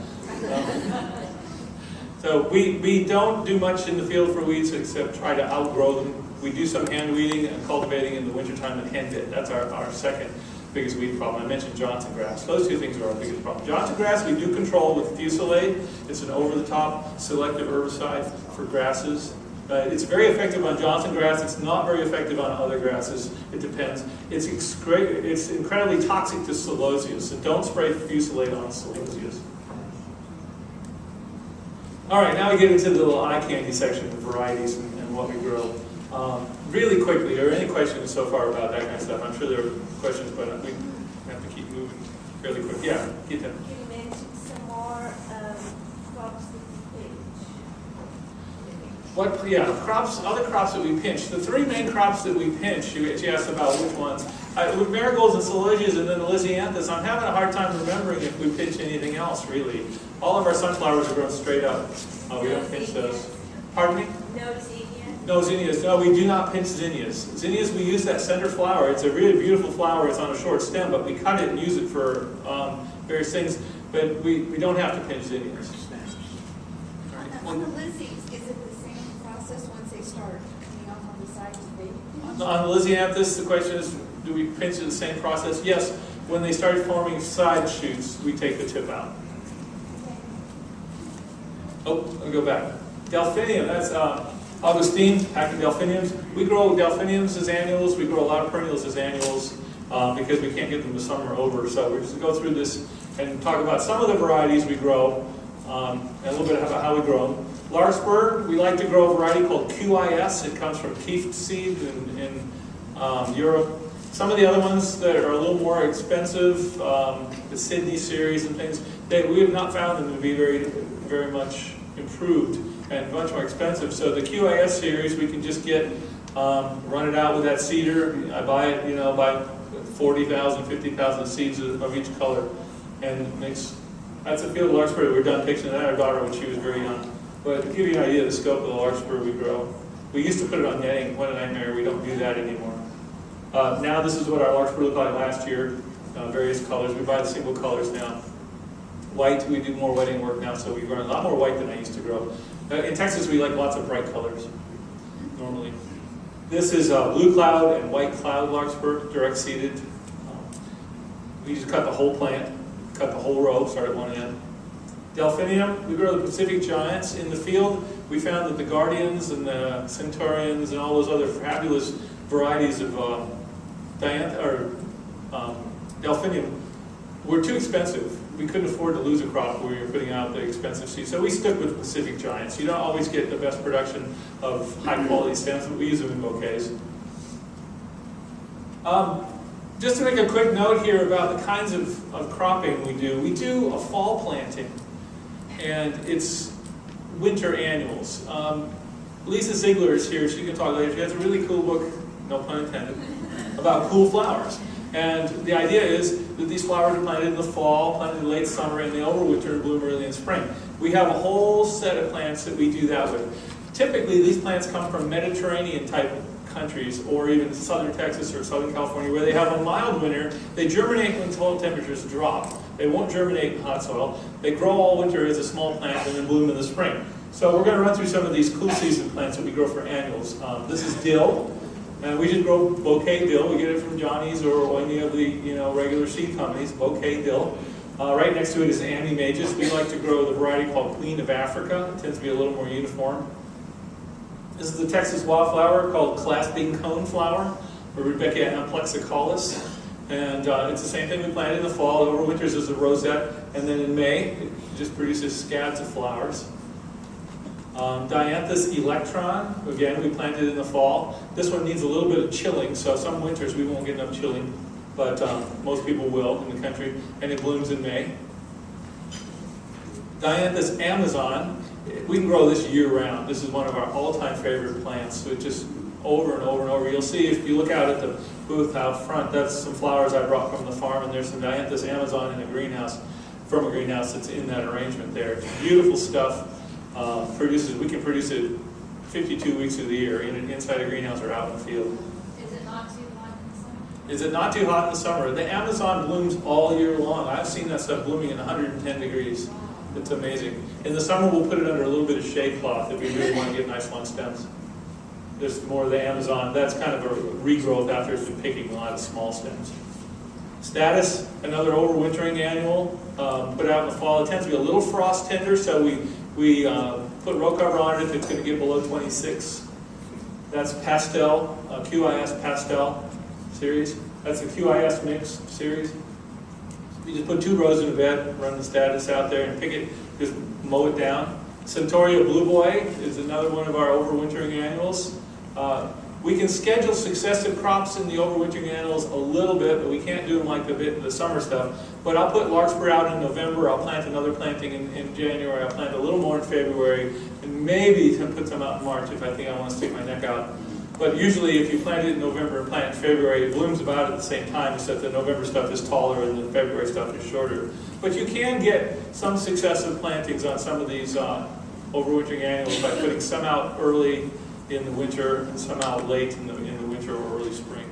So we don't do much in the field for weeds except try to outgrow them. We do some hand weeding and cultivating in the wintertime and hen bit. That's our second biggest weed problem. I mentioned Johnson grass. Those 2 things are our biggest problem. Johnson grass we do control with Fusilade. It's an over-the-top selective herbicide for grasses. It's very effective on Johnson grass. It's not very effective on other grasses. It depends. It's incredibly toxic to celosias, so don't spray Fusilade on celosias. All right, now we get into the little eye candy section of varieties and what we grow. Really quickly, are there any questions so far about that kind of stuff? I'm sure there are questions, but we have to keep moving fairly quick. Yeah, keep them. Can you mention some more crops that you pinch? Other crops that we pinch. The 3 main crops that we pinch, you asked about which ones. With marigolds and celosias and then the lisianthus, I'm having a hard time remembering if we pinch anything else, really. All of our sunflowers are grown straight up. We don't pinch those. Pardon me? No zinnias? No zinnias. No, we do not pinch zinnias. Zinnias, we use that center flower. It's a really beautiful flower. It's on a short stem, but we cut it and use it for various things. But we don't have to pinch zinnias. On the lizzies, is it the same process once they start coming up on the sides of the baby? On the lisianthus, the question is, do we pinch it the same process? Yes. When they start forming side shoots, we take the tip out. Oh, let me go back. Delphinium, that's Augustine, packing delphiniums. We grow delphiniums as annuals. We grow a lot of perennials as annuals because we can't get them the summer over. So we're just going to go through this and talk about some of the varieties we grow and a little bit about how we grow them. Larkspur, we like to grow a variety called QIS. It comes from Kieft seed in Europe. Some of the other ones that are a little more expensive, the Sydney series and things, we have not found them to be very much improved and much more expensive. So the QIS series, we can just get, run it out with that seeder. I buy it, buy 40,000, 50,000 seeds of each color. And that's a field of larkspur. We're done picking that our daughter when she was very young. But to give you an idea of the scope of the larkspur we grow, we used to put it on netting. What a nightmare. We don't do that anymore. Now this is what our larkspur looked like last year, various colors. We buy the single colors now. White, we do more wedding work now, so we grow a lot more white than I used to grow. In Texas, we like lots of bright colors, normally. This is blue cloud and white cloud larkspur, direct seeded. We just cut the whole plant, cut the whole row, start at one end. Delphinium, we grow the Pacific giants. In the field, we found that the guardians and the centurions and all those other fabulous varieties of delphinium were too expensive. We couldn't afford to lose a crop where you're putting out the expensive seeds. So we stuck with Pacific giants. You don't always get the best production of high quality stems, but we use them in bouquets. Just to make a quick note here about the kinds of cropping we do a fall planting, and it's winter annuals. Lisa Ziegler is here. She can talk later. She has a really cool book, no pun intended, about cool flowers. And the idea is that these flowers are planted in the fall, planted in late summer, and they overwinter and bloom early in spring. We have a whole set of plants that we do that with. Typically, these plants come from Mediterranean-type countries, or even southern Texas or southern California, where they have a mild winter. They germinate when soil temperatures drop. They won't germinate in hot soil. They grow all winter as a small plant and then bloom in the spring. So we're going to run through some of these cool season plants that we grow for annuals. This is dill, and we just grow bouquet dill. We get it from Johnny's or any of the regular seed companies, bouquet dill. Right next to it is Ammi Magus. We like to grow the variety called Queen of Africa. It tends to be a little more uniform. This is the Texas wildflower called clasping cone flower, or Rebecca amplexicalis. And it's the same thing we planted in the fall. It overwinters as a rosette, and then in May, it just produces scads of flowers. Dianthus electron, again, we planted in the fall. This one needs a little bit of chilling, so some winters we won't get enough chilling, but most people will in the country, and it blooms in May. Dianthus amazon, we can grow this year-round. This is one of our all-time favorite plants, so it just over and over and over. You'll see if you look out at the booth out front, that's some flowers I brought from the farm, and there's some Dianthus amazon in a greenhouse, from a greenhouse that's in that arrangement there. It's beautiful stuff. We can produce it 52 weeks of the year, inside a greenhouse or out in the field. Is it not too hot in the summer? Is it not too hot in the summer? The Amazon blooms all year long. I've seen that stuff blooming in 110 degrees. It's amazing. In the summer, we'll put it under a little bit of shade cloth if we really want to get nice long stems. There's more of the Amazon. That's kind of a regrowth after it's been picking a lot of small stems. Status, another overwintering annual, put out in the fall. It tends to be a little frost tender, so we put row cover on it if it's going to get below 26. That's pastel, QIS pastel series. That's a QIS mix series. You just put 2 rows in a bed, run the status out there and pick it, just mow it down. Centaurea Blue Boy is another one of our overwintering annuals. We can schedule successive crops in the overwintering annuals a little bit, but we can't do them like the summer stuff. But I'll put larkspur out in November, I'll plant another planting in January, I'll plant a little more in February, and maybe put some out in March if I think I want to stick my neck out. But usually if you plant it in November and plant in February, it blooms about at the same time, except the November stuff is taller and the February stuff is shorter. But you can get some successive plantings on some of these overwintering annuals by putting some out early in the winter and some out late in the winter or early spring.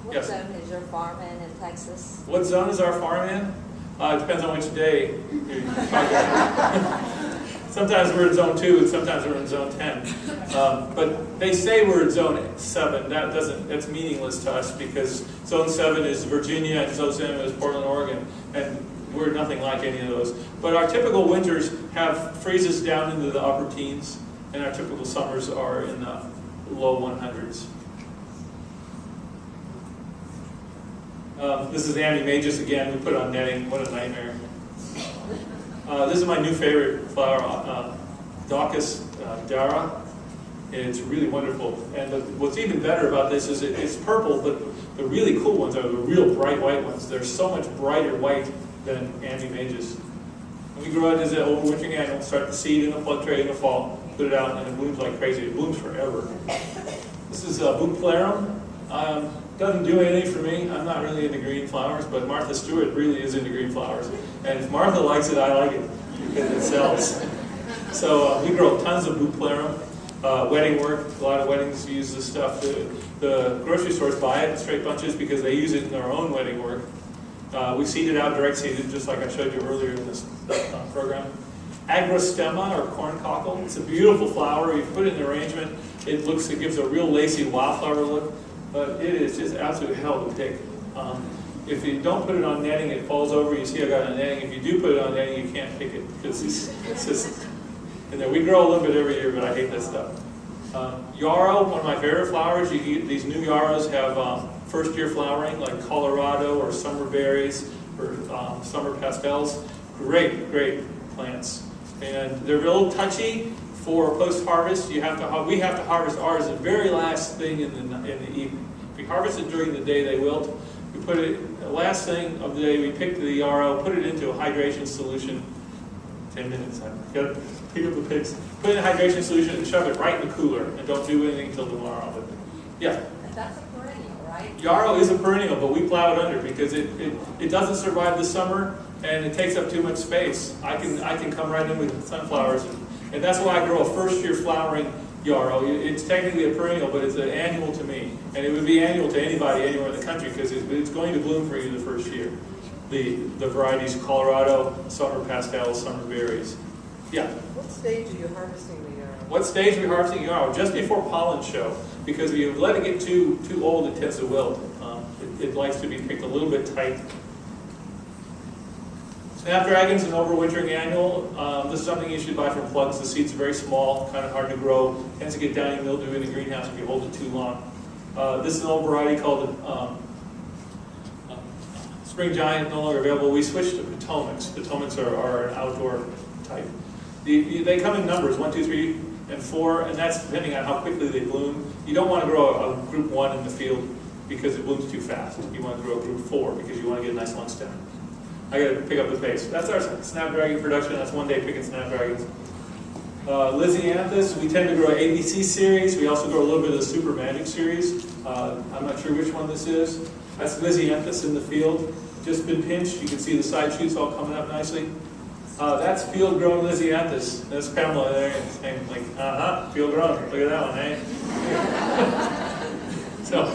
What Yes? zone is your farm in Texas? What zone is our farm in? It depends on which day you're talking about. Sometimes we're in zone 2 and sometimes we're in zone 10. But they say we're in zone 7. That's meaningless to us because zone 7 is Virginia and zone 7 is Portland, Oregon. And we're nothing like any of those. But our typical winters have freezes down into the upper teens, and our typical summers are in the low 100s. This is Ammi Magus again. We put it on netting. What a nightmare. This is my new favorite flower, Daucus dara. It's really wonderful. And what's even better about this is it's purple, but the really cool ones are the real bright white ones. They're so much brighter white than Ammi Magus. And we grow it as an overwintering annual, start the seed in a plug tray in the fall, put it out, and it blooms like crazy. It blooms forever. This is Buclarum. Doesn't do anything for me. I'm not really into green flowers, but Martha Stewart really is into green flowers. And if Martha likes it, I like it because it sells. So we grow tons of Buclarum. Wedding work, a lot of weddings use this stuff. The grocery stores buy it in straight bunches because they use it in their own wedding work. We seed it out, direct seeded, just like I showed you earlier in this program. Agrostemma, or corn cockle. It's a beautiful flower. You put it in an arrangement. It gives a real lacy wildflower look. But it is just absolute hell to pick. If you don't put it on netting, it falls over. You see I got it on netting. If you do put it on netting, you can't pick it because it's just in there. We grow a little bit every year, but I hate that stuff. Yarrow, one of my favorite flowers. These new yarrows have first-year flowering, like Colorado or summer berries or summer pastels. Great, great plants. And they're a little touchy for post-harvest. We have to harvest ours the very last thing in the evening. If we harvest it during the day, they wilt. We put it the last thing of the day. We pick the yarrow, put it into a hydration solution, 10 minutes. I've got to pick up the pigs. Put it in a hydration solution and shove it right in the cooler, and don't do anything until tomorrow. But, yeah. That's a perennial, right? Yarrow is a perennial, but we plow it under because it doesn't survive the summer and it takes up too much space. I can come right in with sunflowers, and that's why I grow a first-year flowering yarrow. It's technically a perennial, but it's an annual to me, and it would be annual to anybody anywhere in the country because it's going to bloom for you the first year. The varieties Colorado, summer pastels, summer berries. Yeah. What stage are you harvesting the yarrow? What stage are we harvesting yarrow? Just before pollen show, because if you let it get too old, it tends to wilt. It likes to be picked a little bit tight. Snapdragon's an overwintering annual. This is something you should buy from plugs. The seed's very small, kind of hard to grow. Tends to get downy mildew in the greenhouse if you hold it too long. This is an old variety called Spring Giant, no longer available. We switched to Potomacs. Potomacs are an outdoor type. They come in numbers, 1, 2, 3, and 4, and that's depending on how quickly they bloom. You don't want to grow a group 1 in the field because it blooms too fast. You want to grow a group 4 because you want to get a nice long stem. I got to pick up the pace. That's our snapdragon production. That's one day picking snapdragons. Lysianthus, we tend to grow ABC series. We also grow a little bit of the Super Magic series. I'm not sure which one this is. That's Lysianthus in the field. Just been pinched. You can see the side shoots all coming up nicely. That's field-grown Lysianthus. That's Pamela there saying like, field-grown. Look at that one, eh? So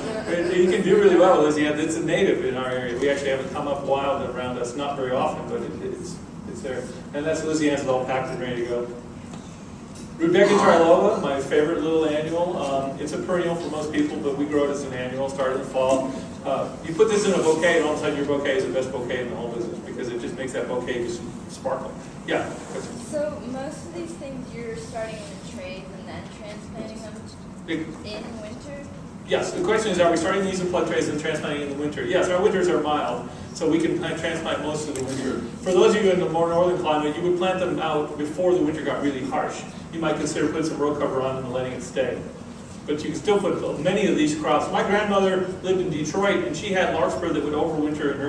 you can do really well with Lysianthus. It's a native in our area. We actually have it come up wild around us, not very often, but it's there. And that's Lysianthus all packed and ready to go. Rudbeckia trilobia, my favorite little annual. It's a perennial for most people, but we grow it as an annual, start in the fall. You put this in a bouquet, and all of a sudden your bouquet is the best bouquet in the whole business because it just makes that bouquet just sparkle. Yeah? So most of these things you're starting in the trays and then transplanting them in winter? Yes, the question is, are we starting these in plug trays and transplanting in the winter? Yes, our winters are mild, so we can transplant most of the winter. For those of you in the more northern climate, you would plant them out before the winter got really harsh. You might consider putting some row cover on them and letting it stay. But you can still put many of these crops. My grandmother lived in Detroit, and she had larkspur that would overwinter in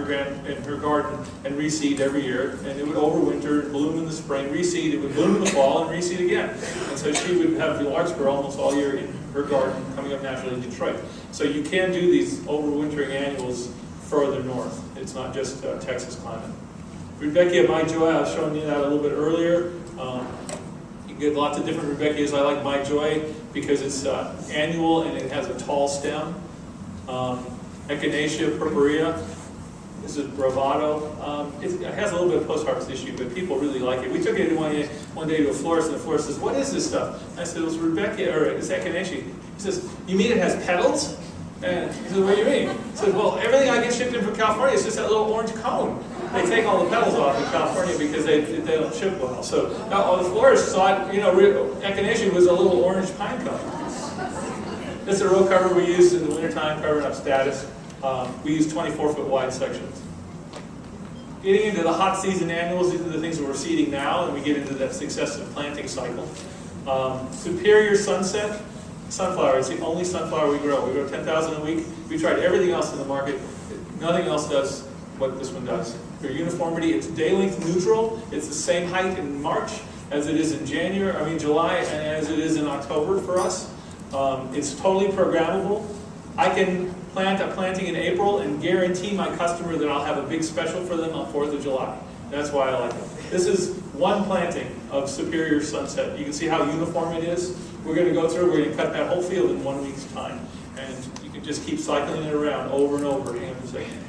her garden and reseed every year. And it would overwinter and bloom in the spring, reseed. It would bloom in the fall and reseed again. And so she would have the larkspur almost all year in her garden coming up naturally in Detroit. So you can do these overwintering annuals further north. It's not just Texas climate. Rudbeckia My Joy, I was showing you that a little bit earlier. You get lots of different Rudbeckias. I like My Joy because it's annual and it has a tall stem. Echinacea purpurea. This is bravado. It has a little bit of post-harvest issue, but people really like it. We took it one day to a florist, and the florist says, "What is this stuff?" And I said, "It was Rudbeckia, or it's Echinacea." He says, "You mean it has petals?" And he said, "What do you mean?" He said, "Well, everything I get shipped in from California is just that little orange cone. They take all the petals off in California because they don't ship well." So now the florist thought, Echinacea was a little orange pine cone. This is a row cover we use in the wintertime, covering up status. We use 24-foot wide sections. Getting into the hot season annuals, these are the things that we're seeding now, and we get into that successive planting cycle. Superior Sunset sunflower. It's the only sunflower we grow. We grow 10,000 a week. We tried everything else in the market. Nothing else does what this one does. For uniformity, it's day length neutral. It's the same height in March as it is in July, and as it is in October for us. It's totally programmable. I can plant a planting in April and guarantee my customer that I'll have a big special for them on 4th of July. That's why I like it. This is one planting of Superior Sunset. You can see how uniform it is. We're going to go through, we're going to cut that whole field in 1 week's time. And you can just keep cycling it around over and over. Hang on a second.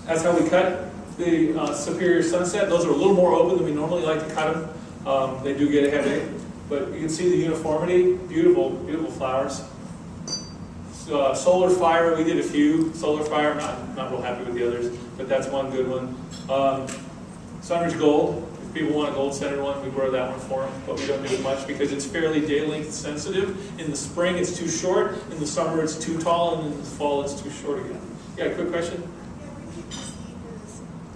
That's how we cut the Superior Sunset. Those are a little more open than we normally like to cut them. They do get a headache. But you can see the uniformity. Beautiful, beautiful flowers. Solar Fire, we did a few. Solar Fire, not real happy with the others, but that's one good one. Sunridge Gold, if people want a gold-centered one, we grow that one for them, but we don't do it much because it's fairly day-length sensitive. In the spring, it's too short. In the summer, it's too tall, and in the fall, it's too short again. Yeah, quick question?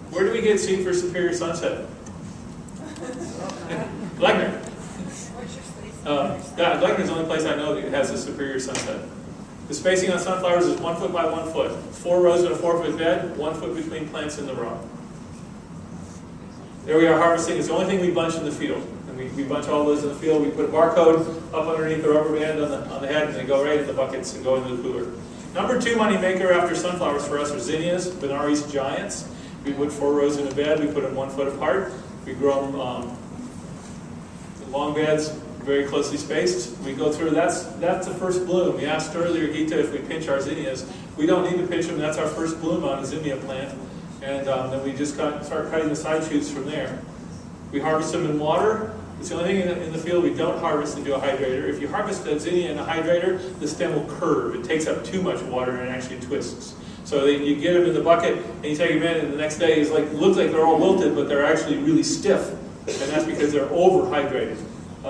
Where do we get seed for Superior Sunset? Gleckner. Gleckner's the only place I know that has a Superior Sunset. The spacing on sunflowers is 1 foot by 1 foot. 4 rows in a 4-foot bed, 1 foot between plants in the row. There we are harvesting. It's the only thing we bunch in the field. And we bunch all those in the field. We put a barcode up underneath the rubber band on the head, and they go right in the buckets and go into the cooler. Number 2 money maker after sunflowers for us are zinnias, Benares giants. We put 4 rows in a bed. We put them 1 foot apart. We grow them in long beds, very closely spaced. We go through, that's the first bloom. We asked earlier, Gita, if we pinch our zinnias. We don't need to pinch them. That's our first bloom on a zinnia plant. And then we just start cutting the side shoots from there. We harvest them in water. It's the only thing in the field we don't harvest into a hydrator. If you harvest a zinnia in a hydrator, the stem will curve. It takes up too much water and it actually twists. So you get them in the bucket and you take them in, and the next day looks like they're all wilted, but they're actually really stiff. And that's because they're overhydrated.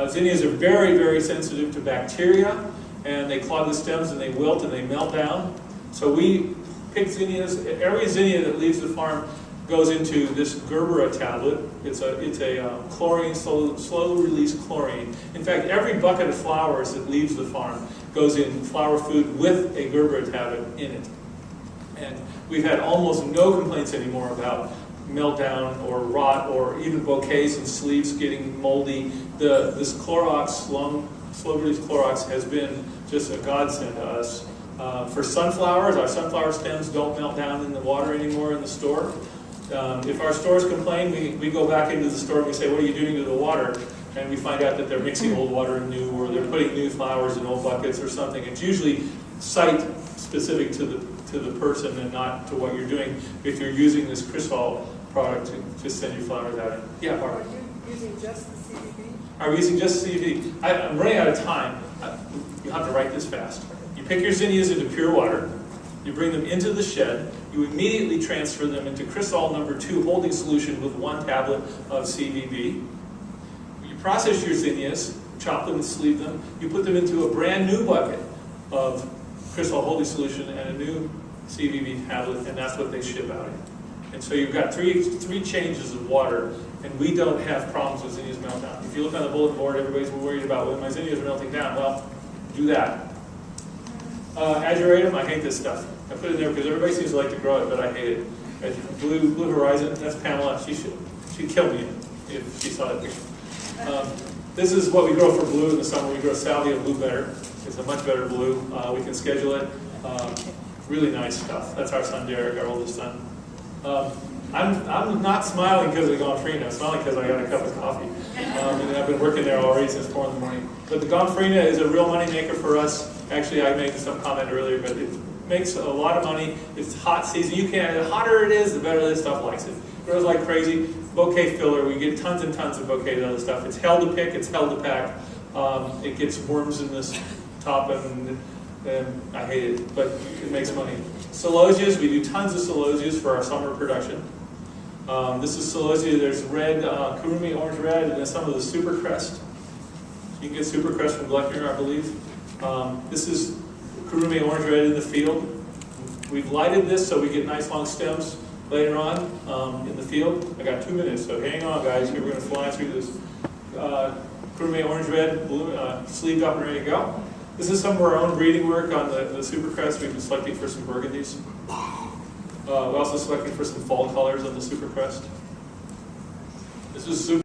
Zinnias are very, very sensitive to bacteria, and they clog the stems and they wilt and they melt down. So we pick zinnias. Every zinnia that leaves the farm goes into this Gerbera tablet. It's a chlorine, slow release chlorine. In fact, every bucket of flowers that leaves the farm goes in flower food with a Gerbera tablet in it. And we've had almost no complaints anymore about meltdown or rot or even bouquets and sleeves getting moldy. This Clorox, slow release Clorox, has been just a godsend to us. For sunflowers, our sunflower stems don't melt down in the water anymore in the store. If our stores complain, we go back into the store and we say, what are you doing to the water? And we find out that they're mixing old water and new, or they're putting new flowers in old buckets or something. It's usually site specific to the person and not to what you're doing if you're using this Crisol product to send your flowers out. Yeah, Barbara. Are you using just the CBD? Are we using just CBD? I'm running out of time. You'll have to write this fast. You pick your zinnias into pure water. You bring them into the shed. You immediately transfer them into Crisol number 2 holding solution with 1 tablet of CBD. You process your zinnias, chop them and sleeve them. You put them into a brand new bucket of Crisol holding solution and a new CBD tablet, and that's what they ship out in. And so you've got three changes of water, and we don't have problems with zinnias meltdown. If you look on the bulletin board, everybody's worried about when my zinnias are melting down. Well, do that. Ageratum, I hate this stuff. I put it in there because everybody seems to like to grow it, but I hate it. Blue Horizon, that's Pamela. She'd kill me if she saw that picture. This is what we grow for blue in the summer. We grow salvia blue better. It's a much better blue. We can schedule it. Really nice stuff. That's our son Derek, our oldest son. I'm not smiling because of the Gonfrina. I'm smiling because I got a cup of coffee. And I've been working there already since 4 in the morning. But the Gonfrina is a real money maker for us. Actually, I made some comment earlier, but it makes a lot of money. It's hot season. The hotter it is, the better this stuff likes it. It grows like crazy. Bouquet filler. We get tons and tons of bouquets of other stuff. It's hell to pick. It's hell to pack. It gets worms in this top, and I hate it, but it makes money. Celosias, we do tons of celosias for our summer production. This is celosia. There's red, kurumi, orange red, and then some of the supercrest. You can get supercrest from Gluckner, I believe. This is kurumi orange red in the field. We've lighted this so we get nice long stems later on in the field. I got 2 minutes, so hang on, guys. We're going to fly through this. Kurumi orange red, blue, sleeved up and ready to go. This is some of our own breeding work on the supercrest. We've been selecting for some burgundies. We're also selecting for some fall colors on the supercrest. This is super.